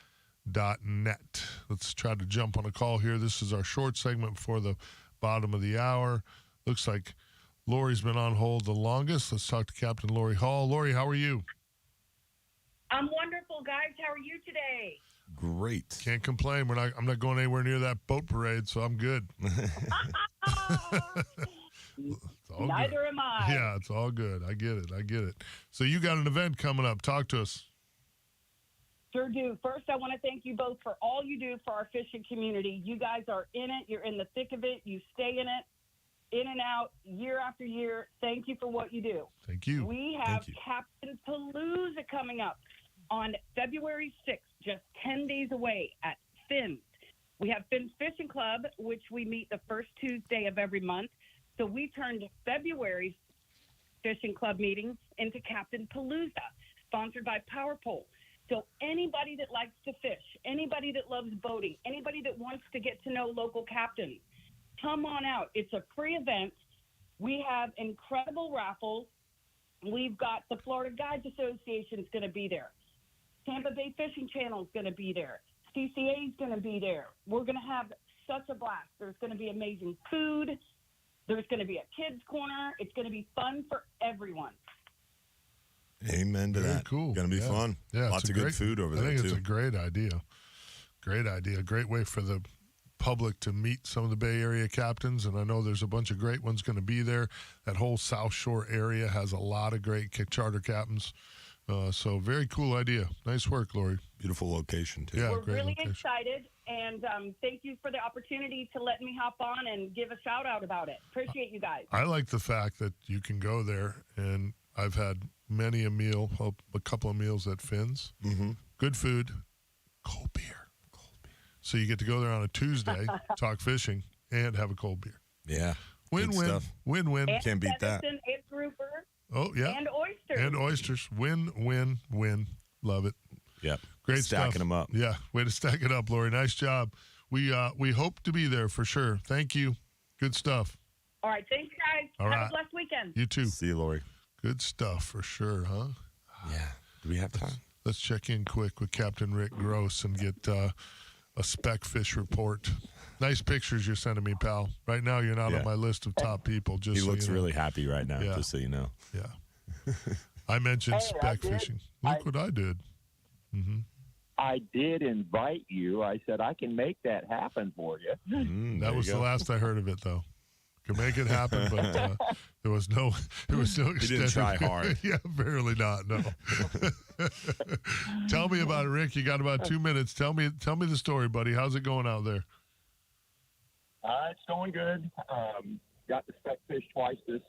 B: Let's try to jump on a call here. This is our short segment before the bottom of the hour. Looks like Lori's been on hold the longest. Let's talk to Captain Lori Hall. Lori, how are you?
M: I'm wonderful, guys. How are you today?
A: Great.
B: Can't complain. I'm not going anywhere near that boat parade, so I'm good.
M: Neither am I.
B: Yeah, it's all good. I get it. So you got an event coming up. Talk to us.
M: Sure do. First, I want to thank you both for all you do for our fishing community. You guys are in it. You're in the thick of it. You stay in it, in and out, year after year. Thank you for what you do.
B: Thank you.
M: We have Captain Palooza coming up on February 6th, just 10 days away at Finn's. We have Finn's Fishing Club, which we meet the first Tuesday of every month. So we turned February's Fishing Club meetings into Captain Palooza, sponsored by Power Pole. So anybody that likes to fish, anybody that loves boating, anybody that wants to get to know local captains, come on out. It's a free event. We have incredible raffles. We've got the Florida Guides Association is going to be there. Tampa Bay Fishing Channel is going to be there. CCA is going to be there. We're going to have such a blast. There's going to be amazing food. There's going to be a kids' corner. It's going to be fun for everyone.
A: Amen to that.
B: Cool.
A: Going to be fun.
B: Yeah,
A: Lots of good food over there, too.
B: I think it's a great idea. Great idea. Great way for the public to meet some of the Bay Area captains, and I know there's a bunch of great ones going to be there. That whole South Shore area has a lot of great charter captains. So very cool idea. Nice work, Lori.
A: Beautiful location, too.
B: Yeah,
M: We're
B: great
M: really
B: location.
M: excited, and thank you for the opportunity to let me hop on and give a shout-out about it. Appreciate you guys.
B: I like the fact that you can go there, and I've had many a meal, a couple of meals at Finn's.
A: Mm-hmm.
B: Good food, cold beer. So you get to go there on a Tuesday, talk fishing, and have a cold beer.
A: Yeah.
B: Win-win.
A: stuff.
B: Win-win.
M: And
A: Can't beat that.
M: venison and grouper.
B: Oh, yeah.
M: And oysters.
B: And oysters. Win, win, win. Love it.
A: Yep.
B: Great
A: Stacking
B: stuff.
A: them up.
B: Yeah. Way to stack it up, Lori. Nice job. We hope to be there for sure. Thank you. Good stuff.
M: All right. Thanks, guys.
B: All
M: Have
B: right.
M: a blessed weekend.
B: You too.
A: See you, Lori.
B: Good stuff for sure, huh?
A: Yeah. Do we have time?
B: Let's check in quick with Captain Rick Gross and get a spec fish report. Nice pictures you're sending me, pal. Right now, you're not on my list of top people. Just
A: He
B: so
A: looks
B: you know.
A: really happy right now,
B: Yeah.
A: just so you know.
B: Yeah. I mentioned
O: Hey,
B: spec fishing. Look what I did. Mm-hmm.
O: I did invite you. I said I can make that happen for you.
B: That was the last I heard of it, though. Could make it happen, but there was no. He
A: didn't try hard.
B: Yeah, barely not. No. Tell me about it, Rick. You got about 2 minutes. Tell me the story, buddy. How's it going out there?
O: It's going good. Got to spec fish twice this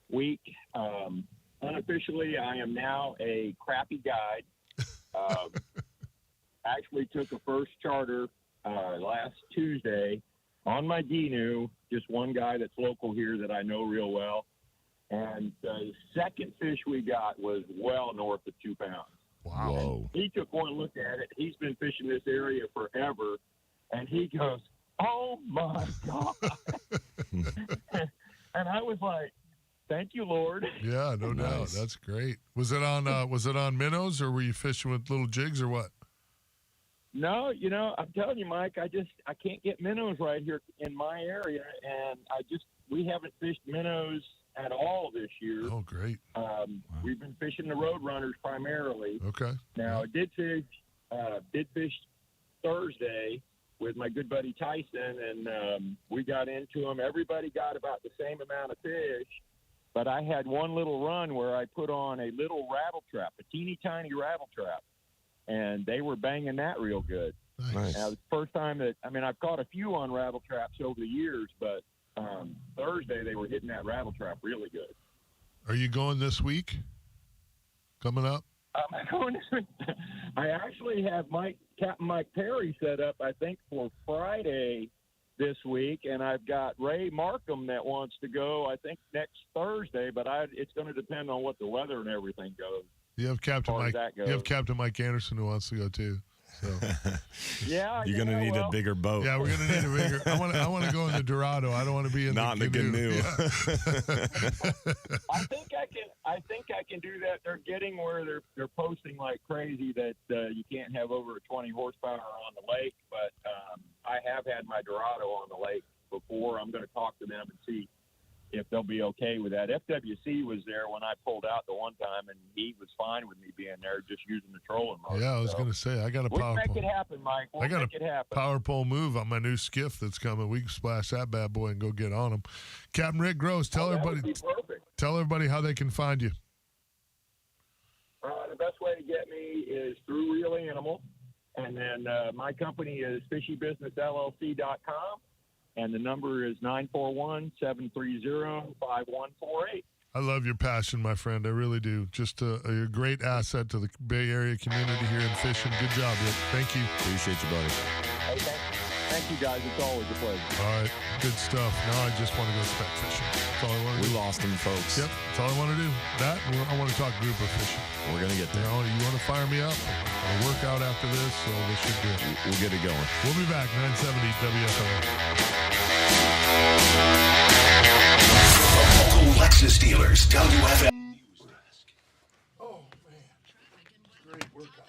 O: week. Unofficially, I am now a crappie guide. Actually took a first charter last Tuesday on my Dinu, just one guy that's local here that I know real well. And the second fish we got was well north of 2 pounds.
B: Wow.
A: Whoa.
O: He took one look at it. He's been fishing this area forever. And he goes, "Oh, my God." And I was like, "Thank you, Lord."
B: Yeah, no doubt. That's great. Was it on minnows, or were you fishing with little jigs, or what?
O: No, I'm telling you, Mike, I can't get minnows right here in my area, and we haven't fished minnows at all this year.
B: Oh, great.
O: We've been fishing the road runners primarily.
B: Okay.
O: Now, I did fish Thursday with my good buddy Tyson, and we got into them. Everybody got about the same amount of fish, but I had one little run where I put on a little rattle trap, a teeny tiny rattle trap, and they were banging that real good.
B: Nice.
O: Now, it's the first time I've caught a few on rattle traps over the years, but Thursday they were hitting that rattle trap really good.
B: Are you going this week? Coming up?
O: I actually have Captain Mike Perry set up, I think, for Friday this week, and I've got Ray Markham that wants to go, I think, next Thursday, but it's going to depend on what the weather and everything goes.
B: You have Captain Mike Anderson who wants to go too. So
O: yeah,
A: you're gonna need a bigger boat.
B: Yeah, we're gonna need a bigger. I want to go in the Dorado. I don't want to be in
A: not
B: the
A: canoe.
B: Yeah.
O: I think I can do that. They're getting where they're posting like crazy that you can't have over 20 horsepower on the lake, but I have had my Dorado on the lake before. I'm going to talk to them and see if they'll be okay with that. FWC was there when I pulled out the one time, and he was fine with me being there, just using the trolling motor.
B: Yeah, I was going to say, I got a power
O: make
B: pole.
O: it happen, Mike. We'll make it happen.
B: Power pole move on my new skiff that's coming. We can splash that bad boy and go get on them. Captain Rick Gross, tell everybody how they can find you.
O: The best way to get me is through Real Animal, and then my company is fishybusinessllc.com. And the number is 941-730-5148.
B: I love your passion, my friend. I really do. Just a great asset to the Bay Area community here in fishing. Good job, Rick. Thank you.
A: Appreciate you, buddy.
O: Hey, thank you, guys. It's always a pleasure.
B: All right. Good stuff. Now I just want to go speck fishing. That's all I want to do.
A: We lost them, folks.
B: Yep. That's all I want to do. That, I want to talk grouper fishing.
A: We're going to get there.
B: You want to fire me up? I'll work out after this, so we should do it.
A: We'll get it going.
B: We'll be back. 970 WFLA.
D: Local Lexus dealers, WFLA.
B: Oh, man. Great workout.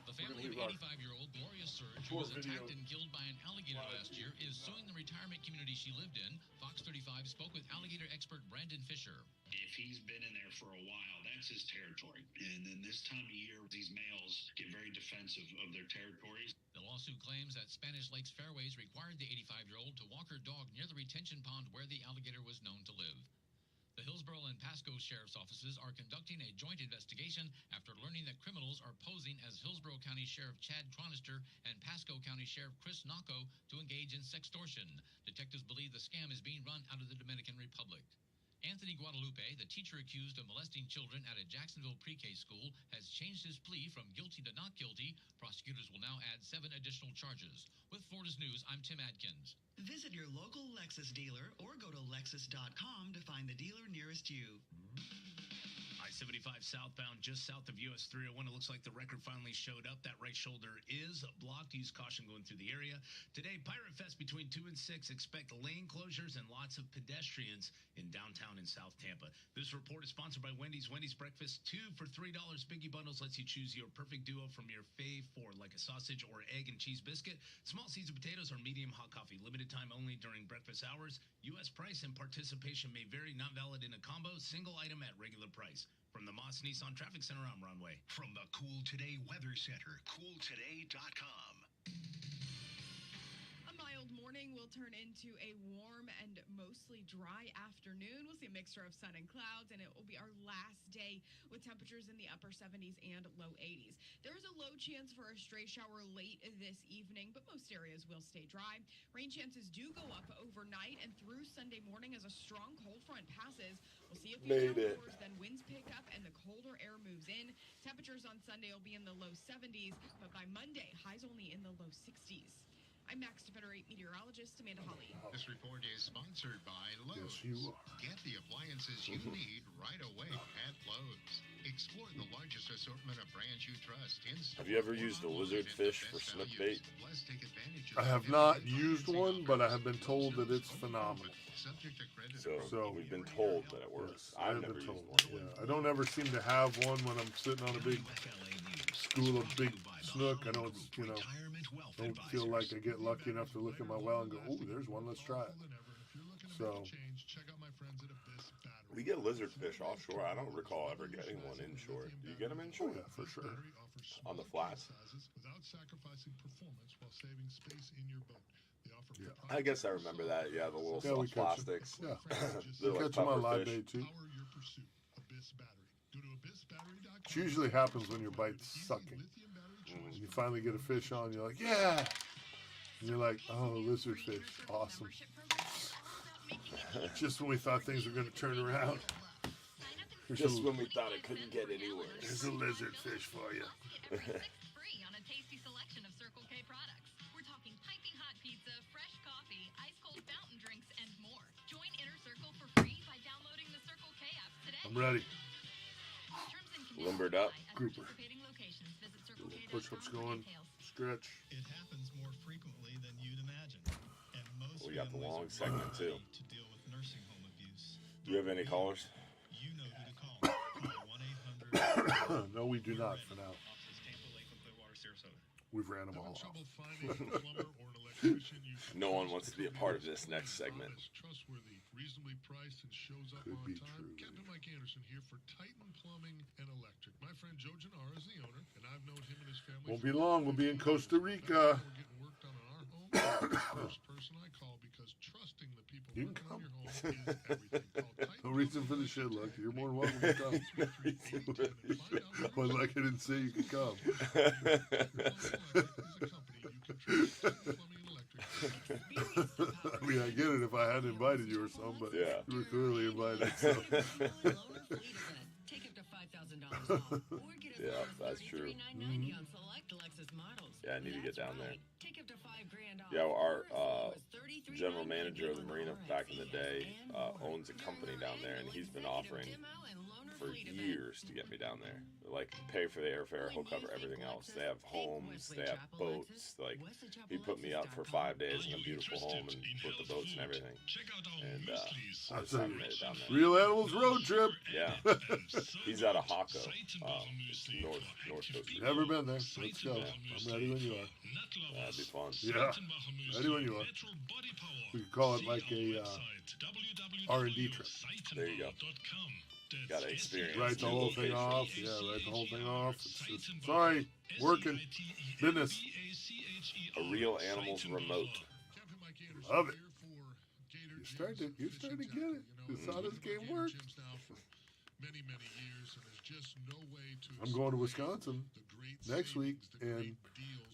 X: The family of 85-year-old Gloria Surge, who was attacked and killed by an alligator last year, is suing the retirement community she lived in. Fox 35 spoke with alligator expert Brandon Fisher.
P: If he's been in there for a while, that's his territory. And then this time of year, these males get very defensive of their territories.
X: The lawsuit claims that Spanish Lakes Fairways required the 85-year-old to walk her dog near the retention pond where the alligator was known to live. The Hillsborough and Pasco Sheriff's Offices are conducting a joint investigation after learning that criminals are posing as Hillsborough County Sheriff Chad Cronister and Pasco County Sheriff Chris Nocco to engage in sextortion. Detectives believe the scam is being run out of the Dominican Republic. Anthony Guadalupe, the teacher accused of molesting children at a Jacksonville pre-K school, has changed his plea from guilty to not guilty. Prosecutors will now add 7 additional charges. With Florida's News, I'm Tim Adkins.
Q: Visit your local Lexus dealer or go to Lexus.com to find the dealer nearest you.
R: I-75 southbound, just south of US 301. It looks like the record finally showed up. That right shoulder is blocked. Use caution going through the area. Today, Pirate Fest between 2 and 6. Expect lane closures and lots of pedestrians in downtown and South Tampa. This report is sponsored by Wendy's. Wendy's Breakfast 2 for $3. Biggie Bundles lets you choose your perfect duo from your fave 4, like a sausage or egg and cheese biscuit. Small seasoned potatoes or medium hot coffee. Limited time only during breakfast hours. U.S. price and participation may vary. Not valid in a combo. Single item at regular price. From the Moss Nissan Traffic Center, I'm Ron Way.
D: From the Cool Today Weather Center, cooltoday.com.
I: A mild morning will turn into a warm and mostly dry afternoon. We'll see a mixture of sun and clouds, and it will be our last day with temperatures in the upper 70s and low 80s. There is a low chance for a stray shower late this evening, but most areas will stay dry. Rain chances do go up overnight and through Sunday morning as a strong cold front passes. We'll see a few showers, then winds pick up and the colder air moves in. Temperatures on Sunday will be in the low 70s, but by Monday, highs only in the low 60s. I'm Max Depender 8 meteorologist Amanda Holly.
N: This report is sponsored by Lowe's.
B: Yes, you are.
N: Get the appliances you need right away at Lowe's. Explore the largest assortment of brands you trust.
A: Have you ever used a lizard fish for snook bait?
B: I have not used one, but I have been told that it's phenomenal.
A: So we've been told that it works.
B: Yes,
A: I've never used one.
B: Yeah, I don't ever seem to have one when I'm sitting on a big school of big snook. I don't, don't feel like I get lucky enough to look at my well and go, "Oh, there's one. Let's try it." So
A: we get lizard fish offshore. I don't recall ever getting one inshore. Do you get them inshore?
B: Oh, yeah, for sure.
A: On the flats.
B: Yeah.
A: I guess I remember that. Yeah, the little soft plastics.
B: Yeah,
A: they're like
B: catch them on live
A: puffer
B: bait
A: fish.
B: too. It usually happens when your bite's sucking. And you finally get a fish on, you're like, yeah! And you're like, oh, lizard fish, awesome. Just when we thought things were going to turn around.
A: Just when we thought it couldn't get any worse.
B: There's a lizard fish for you.
J: Free on a tasty selection of Circle K products. We're talking piping hot pizza, fresh coffee, ice cold fountain drinks, and more. Join Inner Circle for free by downloading the Circle K app today.
B: I'm ready.
A: Limbered up.
B: Grouper. Push-ups going. Stretch.
F: It happens more frequently than you'd imagine. And most
A: We got the long
F: families are
A: segment, too.
F: ready to deal with nursing home abuse.
A: Do you have any callers?
F: You know who to call. Call 1-800.
B: No, we do not for now. We've ran them all off.
A: No one wants to be a part of this next segment.
B: Trustworthy, reasonably priced, and shows up on time. Captain Mike Anderson here for Titan Plumbing and Electric. My friend Joe Gennaro is the owner, and I've known him and his family. Won't be long. We'll be in Costa Rica. We're getting work done on our home. First person I call because trusting the people working on your home is everything. No reason for the shit, Luck. You're more than welcome to come. Well, like I didn't say you could come. I mean, I get it if I hadn't invited you or something, but
A: yeah.
B: you were clearly invited. So.
S: Take up to $5,000 off, or get as
A: Yeah,
S: low as
A: that's true.
S: $33.90 on select Lexus models.
A: Yeah, I need to get down there.
S: Take up to $5,000 off.
A: Yeah, our general manager of the Marina back in the day owns a company down there, and he's been offering for years to get me down there. Like, pay for the airfare, he'll cover everything else. They have homes, they have boats. Like, he put me up for 5 days in a beautiful home and put the boats and everything. And I just haven't made it down there.
B: Real Animals road trip.
A: Yeah. He's out of Hako, north coast.
B: Never been there. Let's go.
A: Yeah.
B: I'm ready when you are.
A: That'd be fun.
B: Yeah. Ready when you are. We could call it like a R&D trip.
A: There you go. Got to experience.
B: Write the whole thing off. Yeah, write the whole thing off. It's, sorry, working. Business.
A: A Real Animals remote.
B: Love it. You're starting to get it. This is how this game works. I'm going to Wisconsin next week, and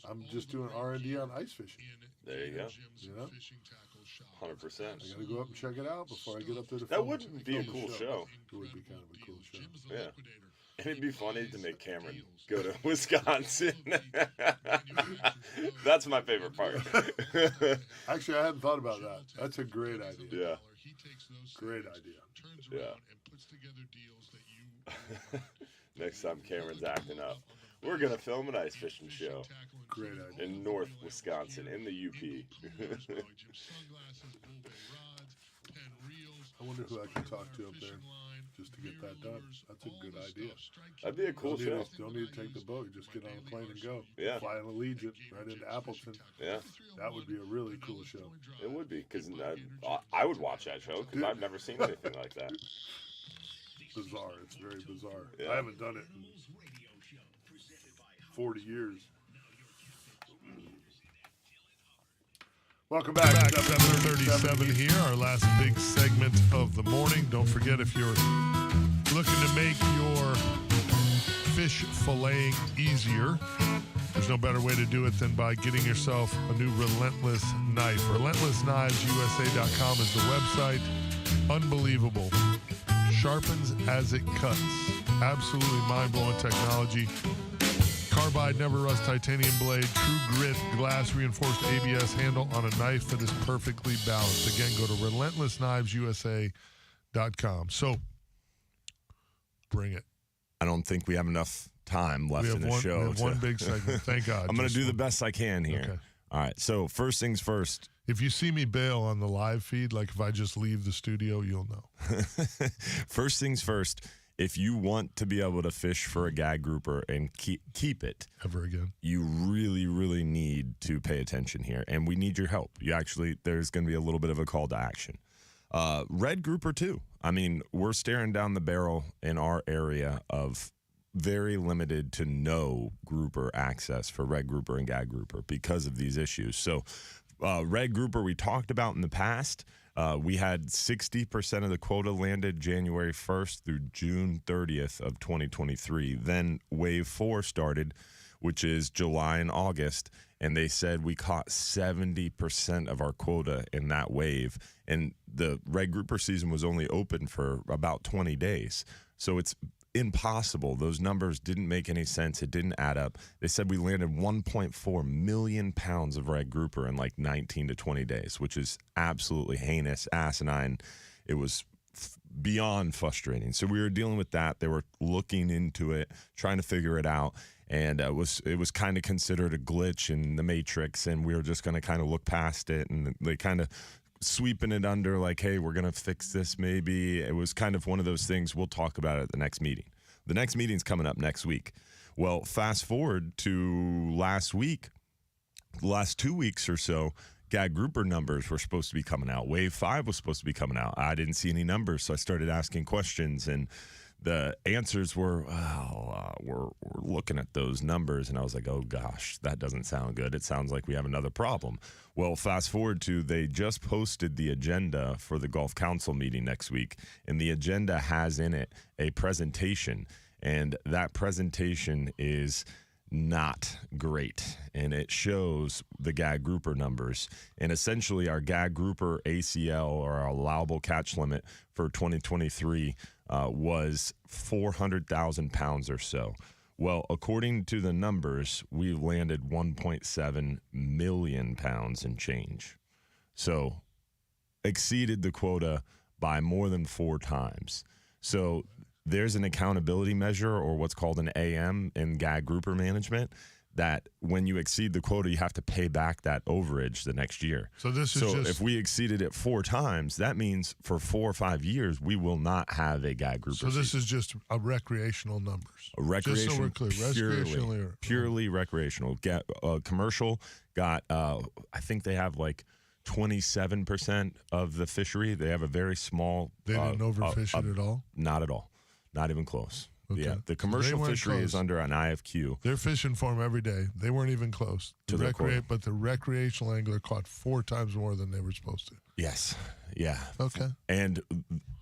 B: I'm just doing R&D on ice fishing.
A: There you go.
B: You know?
A: 100%.
B: I got to go up and check it out before I get up there to
A: That
B: film
A: would be a cool show.
B: It would be kind of a cool show.
A: Yeah. And it'd be funny to make Cameron go to Wisconsin. That's my favorite part.
B: Actually, I hadn't thought about that. That's a great idea.
A: Yeah.
B: Great idea.
A: Yeah. Next time Cameron's acting up, we're going to film an ice fishing show.
B: Great idea.
A: In North Wisconsin, in the UP.
B: I wonder who I can talk to up there just to get that done. That's a good idea.
A: That'd be a cool show.
B: Don't need to take the boat. You just get on a plane and go.
A: Yeah.
B: Fly an Allegiant right into Appleton.
A: Yeah.
B: That would be a really cool show.
A: It would be, because I would watch that show, because I've never seen anything like that.
B: Bizarre. It's very bizarre.
A: Yeah.
B: I haven't done it in 40 years. Welcome back. 7:37 here, our last big segment of the morning. Don't forget, if you're looking to make your fish filleting easier, there's no better way to do it than by getting yourself a new Relentless knife. RelentlessKnivesUSA.com is the website. Unbelievable. Sharpens as it cuts. Absolutely mind-blowing technology. Carbide, never rust titanium blade, true grit, glass reinforced ABS handle on a knife that is perfectly balanced. Again, go to RelentlessKnivesUSA.com. So, bring it.
A: I don't think we have enough time left in the show.
B: We have one big segment. Thank God.
A: I'm going to do the best I can here.
B: Okay.
A: All right. So, first things first.
B: If you see me bail on the live feed, like if I just leave the studio, you'll know.
A: First things first. If you want to be able to fish for a gag grouper and keep it
B: ever again,
A: you really, really need to pay attention here, and we need your help. There's going to be a little bit of a call to action. Red grouper too. I mean, we're staring down the barrel in our area of very limited to no grouper access for red grouper and gag grouper because of these issues. So, red grouper we talked about in the past. We had 60% of the quota landed January 1st through June 30th of 2023. Then wave 4 started, which is July and August. And they said we caught 70% of our quota in that wave. And the red grouper season was only open for about 20 days. So it's impossible. Those numbers didn't make any sense. It didn't add up. They said we landed 1.4 million pounds of red grouper in like 19 to 20 days, which is absolutely heinous, asinine. It was beyond frustrating. So we were dealing with that. They were looking into it, trying to figure it out. And it was kind of considered a glitch in the matrix, and we were just going to kind of look past it, and they kind of sweeping it under like, hey, we're going to fix this maybe. It was kind of one of those things. We'll talk about it at the next meeting. The next meeting's coming up next week. Well, fast forward to last week, the last 2 weeks or so, gag grouper numbers were supposed to be coming out. Wave 5 was supposed to be coming out. I didn't see any numbers, so I started asking questions, and the answers were, well, we're looking at those numbers. And I was like, oh, gosh, that doesn't sound good. It sounds like we have another problem. Well, fast forward to they just posted the agenda for the Gulf Council meeting next week. And the agenda has in it a presentation. And that presentation is not great. And it shows the gag grouper numbers. And essentially our gag grouper ACL, or our allowable catch limit for 2023, was 400,000 pounds or so. Well, according to the numbers, we landed 1.7 million pounds and change. So exceeded the quota by more than 4 times. So there's an accountability measure, or what's called an AM in gag grouper management, that when you exceed the quota, you have to pay back that overage the next year.
B: So this is just,
A: if we exceeded it 4 times, that means for 4 or 5 years, we will not have a gag grouper.
B: So this is just a recreational numbers.
A: A recreational,
B: just so we're clear,
A: purely recreational. Commercial got, I think they have like 27% of the fishery. They have a very small.
B: They didn't overfish it at all?
A: Not at all. Not even close.
B: Okay.
A: Yeah, the commercial fishery is under an IFQ.
B: They're fishing for them every day. They weren't even close. But the recreational angler caught 4 times more than they were supposed to.
A: Yes. Yeah.
B: Okay.
A: And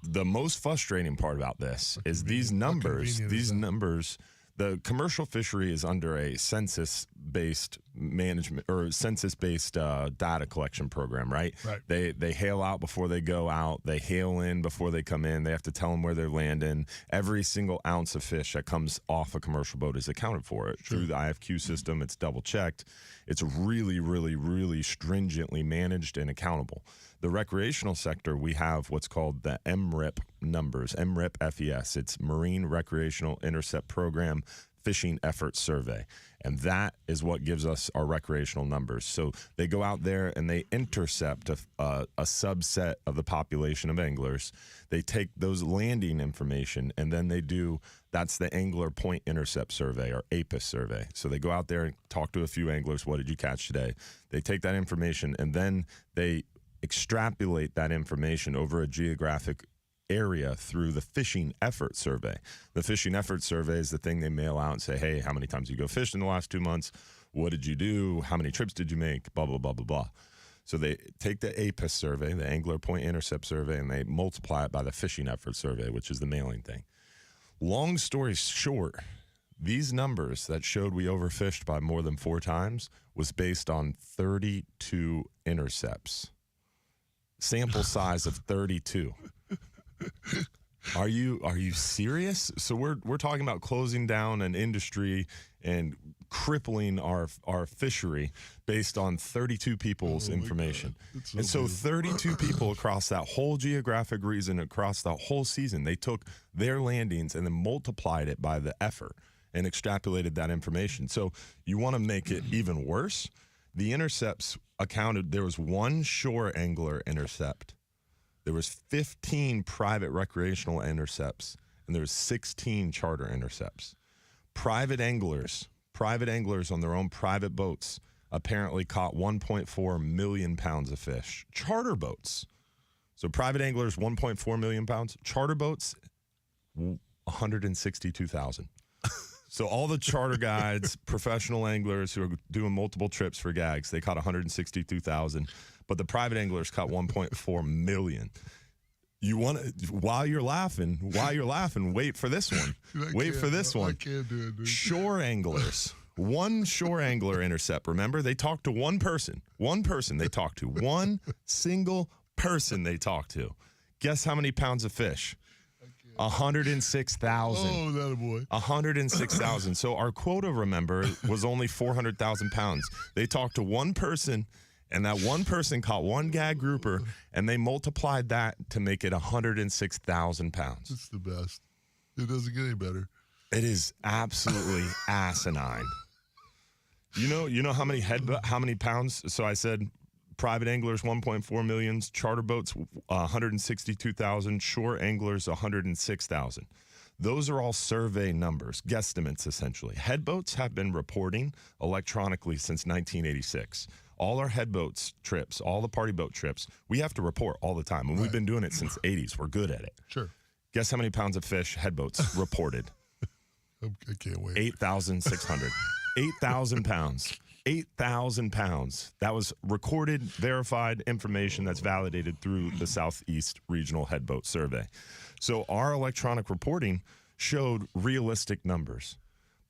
A: the most frustrating part about this is these numbers. These numbers. The commercial fishery is under a census-based management or census-based data collection program, right?
B: Right.
A: They hail out before they go out. They hail in before they come in. They have to tell them where they're landing. Every single ounce of fish that comes off a commercial boat is accounted for through the IFQ system. It's double-checked. It's really, really, really stringently managed and accountable. The recreational sector, we have what's called the MRIP numbers, MRIP FES. It's Marine Recreational Intercept Program Fishing Effort Survey. And that is what gives us our recreational numbers. So they go out there and they intercept a subset of the population of anglers. They take those landing information, and then they do, that's the Angler Point Intercept Survey, or APIS survey. So they go out there and talk to a few anglers. What did you catch today? They take that information, and then they extrapolate that information over a geographic area through the Fishing Effort Survey. The Fishing Effort Survey is the thing they mail out and say, hey, how many times did you go fish in the last 2 months? What did you do? How many trips did you make? Blah, blah, blah, blah, blah. So they take the APIS survey, the Angler Point Intercept Survey, and they multiply it by the Fishing Effort Survey, which is the mailing thing. Long story short, these numbers that showed we overfished by more than 4 times was based on 32 intercepts. Sample size of 32. Are you serious? So we're talking about closing down an industry and crippling our fishery based on 32 people's information. And so 32 people across that whole geographic region, across the whole season, they took their landings and then multiplied it by the effort and extrapolated that information. So you want to make it even worse? The intercepts accounted, there was 1 shore angler intercept. There was 15 private recreational intercepts, and there was 16 charter intercepts. Private anglers on their own private boats apparently caught 1.4 million pounds of fish. Charter boats. So private anglers, 1.4 million pounds. Charter boats, 162,000. So all the charter guides, professional anglers who are doing multiple trips for gags, they caught 162,000, but the private anglers caught 1.4 million. You want to, while you're laughing, wait for this one. Wait for this one.
B: I can't do it, dude.
A: Shore anglers, One shore angler intercept. Remember, they talked to one person. One person they talked to. One single person they talked to. Guess how many pounds of fish? 106,000.
B: Oh, that a boy.
A: 106,000. So our quota, remember, was only 400,000 pounds. They talked to one person, and that one person caught one gag grouper, and they multiplied that to make it 106,000 pounds.
B: It's the best. It doesn't get any better.
A: It is absolutely asinine. You know how many pounds? So I said private anglers 1.4 million, charter boats 162,000, shore anglers 106,000. Those are all survey numbers, guesstimates essentially. Head boats have been reporting electronically since 1986. All our head boats trips, all the party boat trips, we have to report all the time. And we've been doing it since the 80s. We're good at it.
B: Sure.
A: Guess how many pounds of fish head boats reported?
B: I can't wait.
A: 8,600. 8,000 pounds. 8,000 pounds. That was recorded, verified information that's validated through the Southeast Regional Head Boat Survey. So our electronic reporting showed realistic numbers.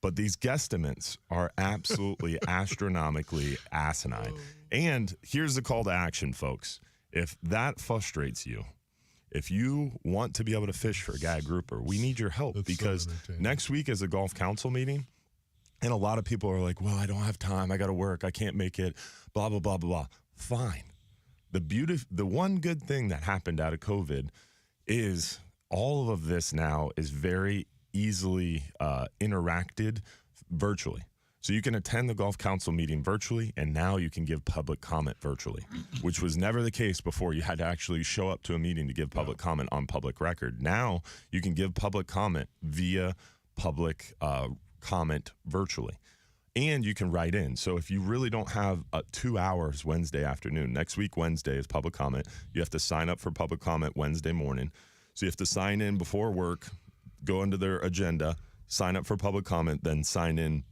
A: But these guesstimates are absolutely astronomically asinine. And here's the call to action, folks. If that frustrates you, if you want to be able to fish for a gag grouper, we need your help. That's because next week is a golf council meeting, and a lot of people are like, well, I don't have time. I got to work. I can't make it, blah, blah, blah, blah, blah. Fine. The one good thing that happened out of COVID is all of this now is very easily interacted virtually. So you can attend the golf council meeting virtually, and now you can give public comment virtually, which was never the case before. You had to actually show up to a meeting to give public comment on public record. Now you can give public comment via public comment virtually, and you can write in. So if you really don't have 2 hours Wednesday afternoon, next week Wednesday is public comment. You have to sign up for public comment Wednesday morning. So you have to sign in before work, go into their agenda, sign up for public comment, then sign in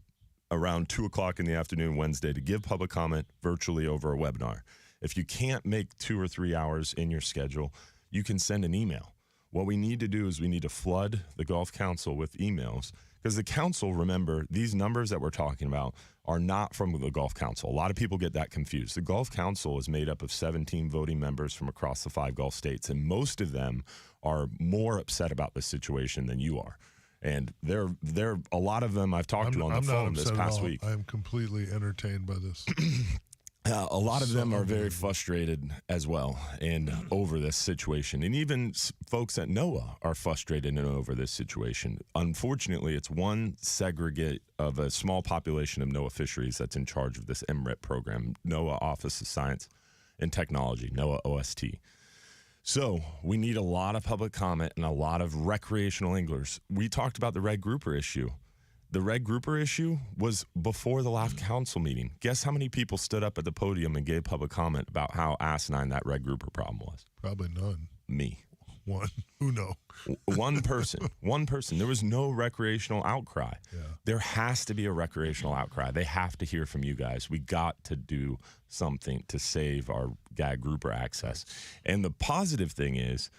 A: around 2 o'clock in the afternoon Wednesday to give public comment virtually over a webinar. If you can't make 2 or 3 hours in your schedule, you can send an email. What we need to do is we need to flood the Golf Council with emails, because the council, remember, these numbers that we're talking about are not from the Golf Council. A lot of people get that confused. The Golf Council is made up of 17 voting members from across the 5 Gulf states, and most of them are more upset about this situation than you are. And there a lot of them I've talked to on the phone this past week.
B: I am completely entertained by this.
A: A lot of them are very frustrated as well and over this situation. And even folks at NOAA are frustrated and over this situation. Unfortunately, it's one segregate of a small population of NOAA fisheries that's in charge of this MRIP program, NOAA Office of Science and Technology, NOAA OST. So we need a lot of public comment and a lot of recreational anglers. We talked about the red grouper issue. The red grouper issue was before the last council meeting. Guess how many people stood up at the podium and gave public comment about how asinine that red grouper problem was?
B: Probably none.
A: Me.
B: One. Who knows?
A: One person. One person. There was no recreational outcry.
B: Yeah.
A: There has to be a recreational outcry. They have to hear from you guys. We got to do something to save our gag grouper access. And the positive thing is,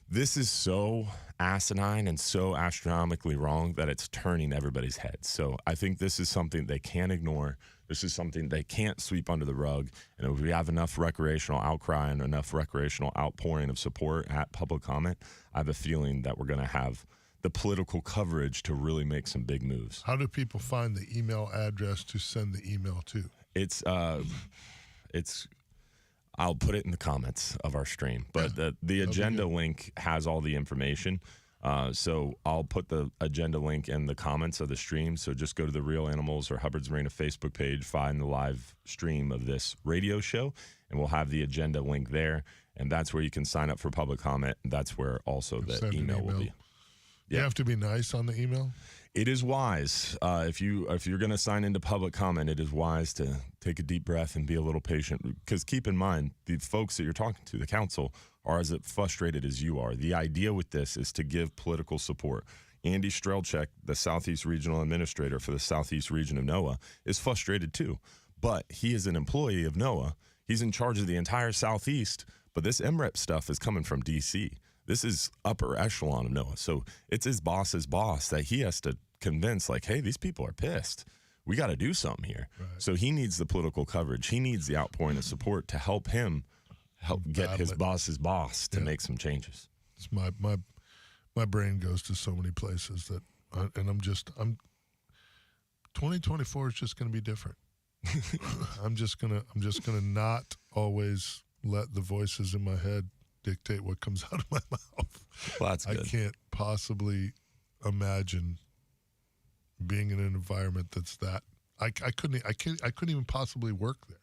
A: this is so asinine and so astronomically wrong that it's turning everybody's heads. So I think this is something they can't ignore. This is something they can't sweep under the rug. And if we have enough recreational outcry and enough recreational outpouring of support at public comment, I have a feeling that we're going to have the political coverage to really make some big moves.
B: How do people find the email address to send the email to?
A: It's I'll put it in the comments of our stream, but the agenda link has all the information. So I'll put the agenda link in the comments of the stream. So just go to the Real Animals or Hubbard's Marina Facebook page, find the live stream of this radio show, and we'll have the agenda link there. And that's where you can sign up for public comment. That's where also the email will be.
B: You have to be nice on the email?
A: It is wise. If you're going to sign into public comment, it is wise to take a deep breath and be a little patient. Because keep in mind, the folks that you're talking to, the council, are as frustrated as you are. The idea with this is to give political support. Andy Strelchek, the Southeast Regional Administrator for the Southeast region of NOAA, is frustrated too. But he is an employee of NOAA. He's in charge of the entire Southeast. But this MREP stuff is coming from D.C. This is upper echelon of NOAA. So it's his boss's boss that he has to convince, like, hey, these people are pissed. we got to do something here.
B: Right.
A: So he needs the political coverage. He needs the outpouring of support to help him get his boss's boss to make some changes.
B: It's my brain goes to so many places that, and I'm 2024 is just going to be different. I'm just gonna not always let the voices in my head dictate what comes out of my mouth.
A: Well, that's good.
B: I can't possibly imagine being in an environment that's that. I couldn't even possibly work there.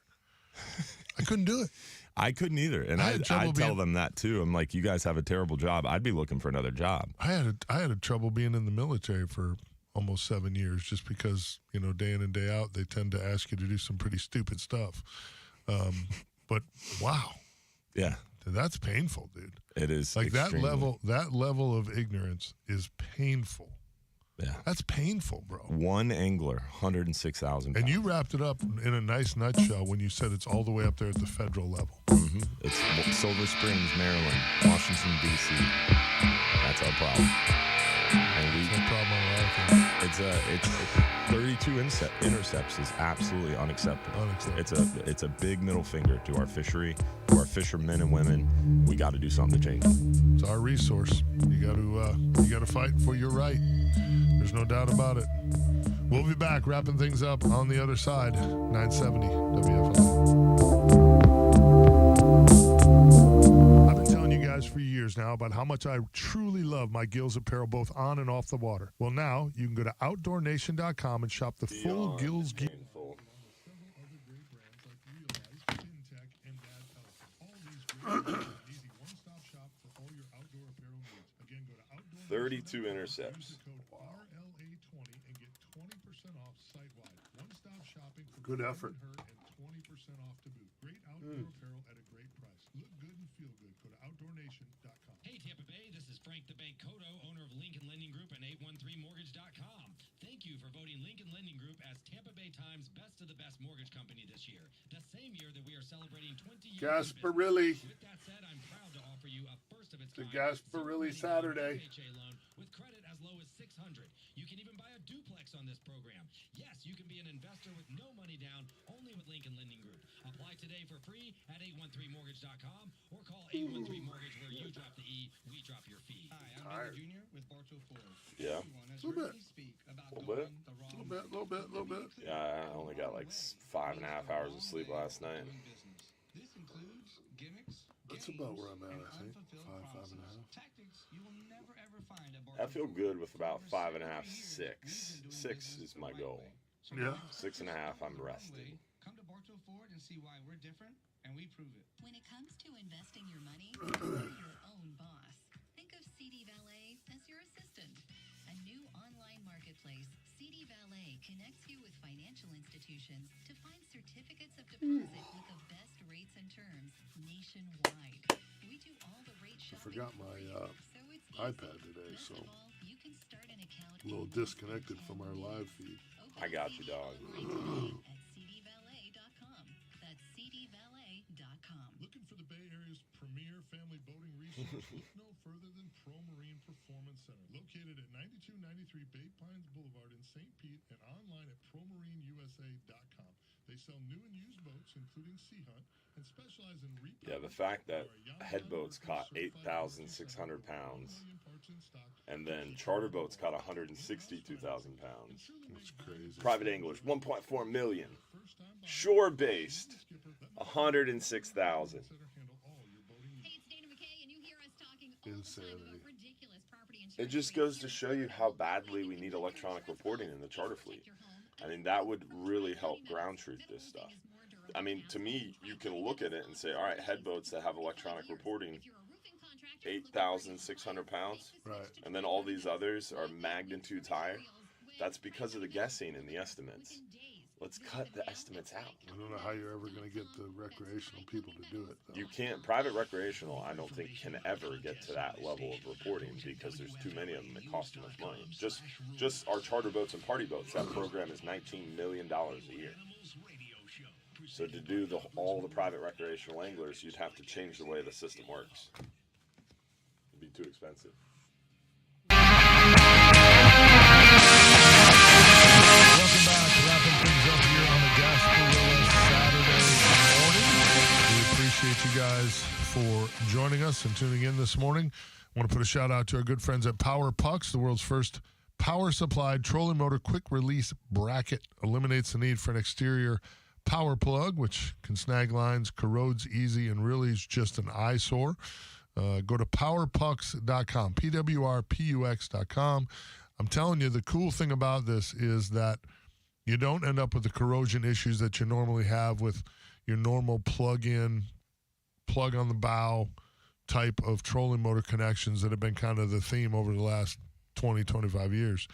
B: I couldn't do it.
A: I couldn't either, and I tell them that too. I'm like, you guys have a terrible job. I'd be looking for another job.
B: I had trouble being in the military for almost 7 years, just because, day in and day out, they tend to ask you to do some pretty stupid stuff. But wow,
A: yeah,
B: that's painful, dude.
A: It is
B: like
A: extremely.
B: that level of ignorance is painful.
A: Yeah,
B: that's painful, bro.
A: One angler, 106,000 pounds.
B: And you wrapped it up in a nice nutshell when you said it's all the way up there at the federal level.
A: Mm-hmm. It's Silver Springs, Maryland, Washington, D.C. That's our problem. And
B: no problem on our
A: it's 32 intercepts is absolutely unacceptable. It's a big middle finger to our fishery, to our fishermen and women. We got to do something to change it.
B: It's our resource. You got to fight for your right. There's no doubt about it. We'll be back wrapping things up on the other side. 970 WFLA. I've been telling you guys for years now about how much I truly love my Gills apparel both on and off the water. Well, now you can go to OutdoorNation.com and shop the full Gills gear. Easy one-stop shop for all your outdoor apparel needs. Again, go to outdoor.
A: 32 intercepts.
B: Use the code RLA20 and get 20% off site-wide. One-stop shopping for good effort. Her and 20% off to boot. Great outdoor apparel at a great price. Look good and feel good. Go to OutdoorNation.com.
L: Hey, Tampa Bay, this is Frank the Bank Cotto, owner of Lincoln Lending Group and 813mortgage.com. Thank you for voting Lincoln Lending Group as Tampa Bay Times Best of the Best Mortgage Company this year. The same year that we are celebrating 20 years.
B: Gasparilli.
L: With that said, I'm proud to offer you a first of its
B: The
L: kind
B: Gasparilli Saturday.
L: FHA loan with credit as low as $600. You can even buy a duplex on this program. Yes, you can be an investor with no money down, only with Lincoln Lending Group. Apply today for free at 813mortgage.com or call 813mortgage where you drop the E, we drop your fee.
F: Hi, I'm Billy Jr. with Bartow Ford.
A: Yeah.
B: A little bit.
A: Yeah, I only got like 5.5 hours of sleep last night.
F: This includes gimmicks.
B: That's about where I'm at, I think. 5.5.
F: Tactics you will never ever find at
A: I feel good with about 5.5, 6. 6 is my goal.
B: Yeah.
A: 6.5, I'm rested.
F: Come to Bartow Ford and see why we're different, and we prove it.
J: When it comes to investing your money, you're your own boss. Think of CD Valet as your assistant. A new online marketplace, CD Valet connects you with financial institutions to find certificates of deposit with the best rates and terms nationwide. We do all the rate shopping.
B: I forgot my
J: so it's
B: iPad today, so
J: you can start an account
B: a little disconnected from our live feed.
A: I got you, dog.
J: at cdvalet.com. That's cdvalet.com.
B: Looking for the Bay Area's premier family boating resource? Look no further than Pro Marine Performance Center, located at 9293 Bay Pines Boulevard in St. Pete and online at promarineUSA.com. They sell new and used boats, including Sea Hunt, and specialize in repower.
A: Yeah, the fact that head boats caught 8,600 pounds, and then charter boats caught 162,000 pounds.
B: That's crazy.
A: Private anglers, 1.4 million. Shore-based, 106,000.
B: Insanity.
A: It just goes to show you how badly we need electronic reporting in the charter fleet. I mean, that would really help ground truth this stuff. I mean, to me, you can look at it and say, all right, head boats that have electronic reporting, 8,600 pounds,
B: right,
A: and then all these others are magnitudes higher. That's because of the guessing in the estimates. Let's cut the estimates out.
B: I don't know how you're ever going to get the recreational people to do it, though.
A: You can't. Private recreational, I don't think, can ever get to that level of reporting because there's too many of them that cost too much money. Just our charter boats and party boats, that program is $19 million a year. So to do all the private recreational anglers, you'd have to change the way the system works. It'd be too expensive.
B: Welcome back. Wrapping for joining us and tuning in this morning. I want to put a shout out to our good friends at Power Pucks, the world's first power-supplied trolling motor quick-release bracket. Eliminates the need for an exterior power plug, which can snag lines, corrodes easy, and really is just an eyesore. Go to powerpucks.com, PWRPUX.com. I'm telling you, the cool thing about this is that you don't end up with the corrosion issues that you normally have with your normal plug-in, plug-on-the-bow type of trolling motor connections that have been kind of the theme over the last 20, 25 years.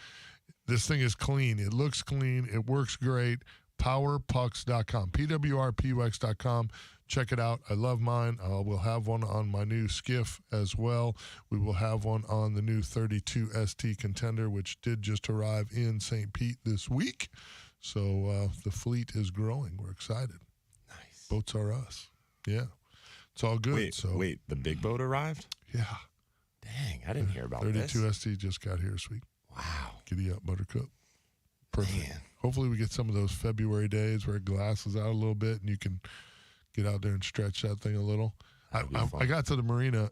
B: This thing is clean. It looks clean. It works great. Powerpucks.com, PWRPUX.com. Check it out. I love mine. We'll have one on my new Skiff as well. We will have one on the new 32 ST Contender, which did just arrive in St. Pete this week. So the fleet is growing. We're excited.
A: Nice.
B: Boats are us. Yeah. It's all good.
A: Wait, the big boat arrived?
B: Yeah.
A: Dang, I didn't hear about
B: 32
A: this.
B: ST just got here this week.
A: Wow.
B: Giddy up, Buttercup. Perfect.
A: Man.
B: Hopefully we get some of those February days where it glasses out a little bit and you can get out there and stretch that thing a little. I got to the Marina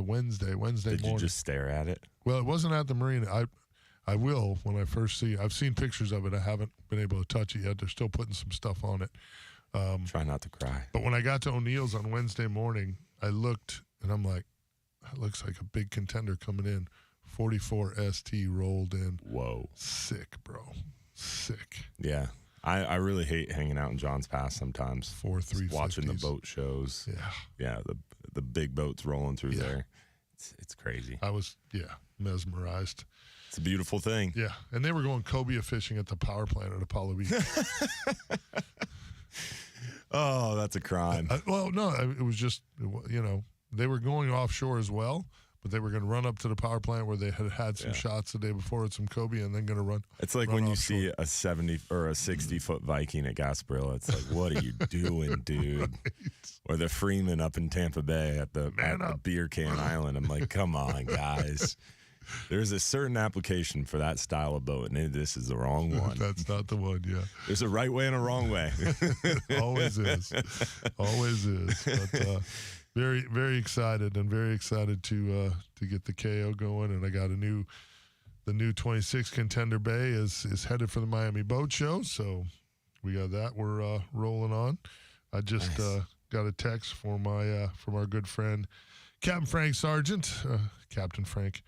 B: Wednesday
A: Did
B: morning.
A: you just stare at it?
B: Well, it wasn't at the Marina. I will when I first see it. I've seen pictures of it. I haven't been able to touch it yet. They're still putting some stuff on it.
A: Try not to cry.
B: But when I got to O'Neill's on Wednesday morning, I looked and I'm like, that looks like a big contender coming in. 44 ST rolled in.
A: Whoa.
B: Sick, bro. Sick.
A: Yeah. I really hate hanging out in John's Pass sometimes.
B: 4 350s.
A: Watching the boat shows.
B: Yeah.
A: Yeah, the big boats rolling through there. It's crazy.
B: I was, mesmerized.
A: It's a beautiful thing.
B: Yeah. And they were going cobia fishing at the power plant at Apollo Beach.
A: Oh, that's a crime.
B: Well, no, it was just, they were going offshore as well, but they were going to run up to the power plant where they had some shots the day before with some cobia and then going to run.
A: It's like when you see a 70 or a 60-foot Viking at Gasparilla. It's like, what are you doing, dude? Right. Or the Freeman up in Tampa Bay at the Beer Can Island. I'm like, come on, guys. There's a certain application for that style of boat, and this is the wrong one.
B: That's not the one, yeah.
A: There's a right way and a wrong way.
B: Always is. Always is. But very, very excited and very excited to get the KO going. And I got the new 26 Contender Bay is headed for the Miami Boat Show. So we got that. We're rolling on. I just got a text from our good friend, Captain Frank Sargent, Captain Frank.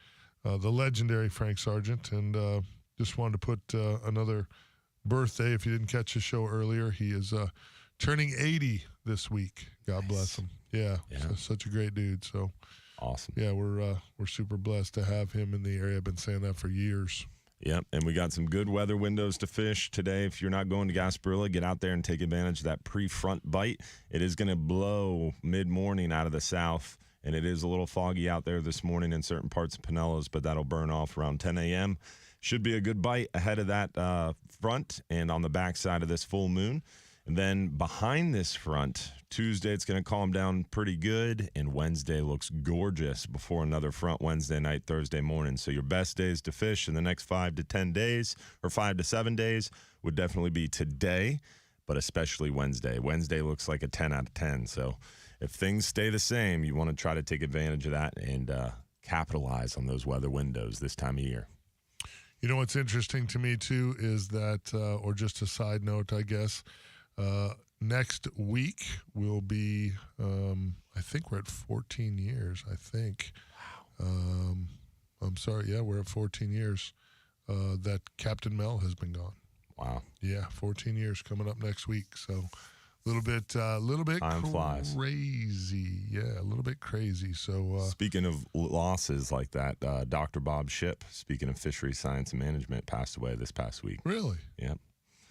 B: The legendary Frank Sargent, and just wanted to put another birthday. If you didn't catch the show earlier, he is turning 80 this week. God bless him. Yeah. So, such a great dude. So
A: awesome.
B: Yeah, we're super blessed to have him in the area. I've been saying that for years.
A: Yep, and we got some good weather windows to fish today. If you're not going to Gasparilla, get out there and take advantage of that pre-front bite. It is going to blow mid-morning out of the south. And it is a little foggy out there this morning in certain parts of Pinellas, but that'll burn off around 10 a.m. Should be a good bite ahead of that front and on the backside of this full moon. And then behind this front, Tuesday it's going to calm down pretty good, and Wednesday looks gorgeous before another front Wednesday night, Thursday morning. So your best days to fish in the next 5 to 10 days or 5 to 7 days would definitely be today, but especially Wednesday. Wednesday looks like a 10 out of 10, so if things stay the same, you want to try to take advantage of that and capitalize on those weather windows this time of year.
B: You know what's interesting to me, too, is that, or just a side note, I guess, next week will be, I think we're at 14 years, I think. Wow. I'm sorry, yeah, we're at 14 years that Captain Mel has been gone.
A: Wow.
B: Yeah, 14 years coming up next week, so... A little bit
A: Time flies.
B: Crazy. Yeah, a little bit crazy. So
A: speaking of losses like that, Dr. Bob Shipp, speaking of fishery science and management, passed away this past week.
B: Really?
A: Yep.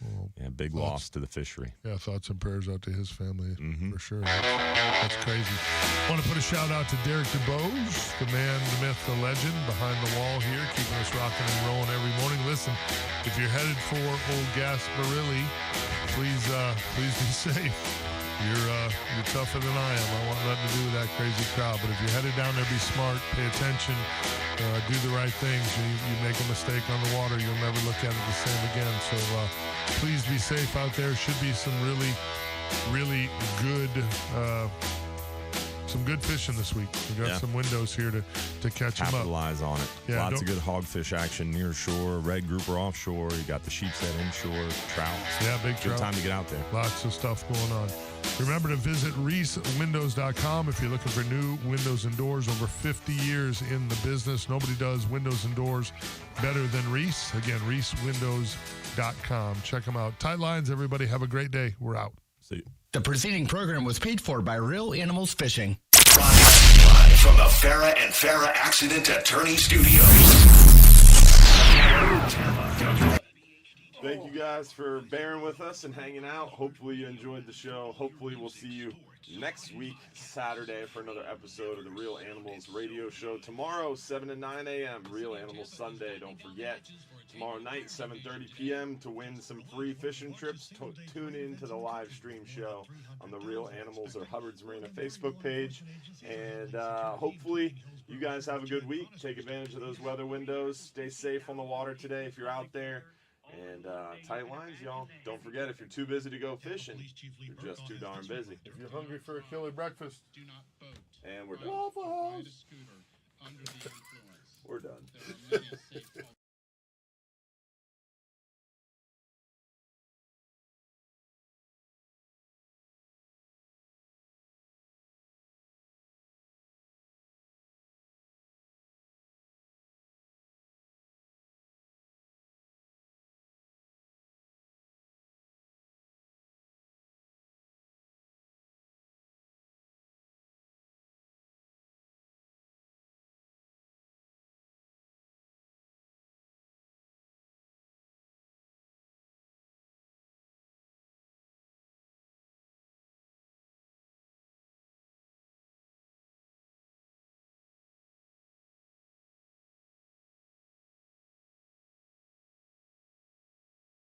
B: Well,
A: yeah, big loss to the fishery.
B: Yeah, thoughts and prayers out to his family for sure. That's crazy. I want to put a shout out to Derek DeBose, the man, the myth, the legend behind the wall here, keeping us rocking and rolling every morning. Listen, if you're headed for Old Gasparilla, please be safe. You're tougher than I am. I want nothing to do with that crazy crowd. But if you're headed down there, be smart, pay attention, do the right things. You make a mistake on the water, you'll never look at it the same again. So please be safe out there. Should be some really, really good some good fishing this week. We got some windows here to catch them up.
A: Capitalize on it.
B: Yeah,
A: Lots of good hogfish action near shore, red grouper offshore. You got the sheep's head inshore, trout.
B: Yeah, big trout.
A: Good time to get out there.
B: Lots of stuff going on. Remember to visit reesewindows.com if you're looking for new windows and doors. Over 50 years in the business. Nobody does windows and doors better than Reese. Again, reesewindows.com. Check them out. Tight lines, everybody. Have a great day. We're out.
A: See you.
E: The preceding program was paid for by Real Animals Fishing.
T: Live from the Farrah and Farrah Accident Attorney Studios.
A: Thank you guys for bearing with us and hanging out. Hopefully you enjoyed the show. Hopefully we'll see you next week, Saturday, for another episode of the Real Animals Radio Show. Tomorrow, 7 to 9 a.m., Real Animals Sunday. Don't forget, tomorrow night, 7:30 p.m., to win some free fishing trips. Tune in to the live stream show on the Real Animals or Hubbard's Marina Facebook page. And hopefully you guys have a good week. Take advantage of those weather windows. Stay safe on the water today if you're out there. And tight lines, y'all. Don't forget, if you're too busy to go fishing, you're just too darn busy.
B: If you're hungry for a killer breakfast.
A: And we're done.
B: Waffle House.
A: We're done.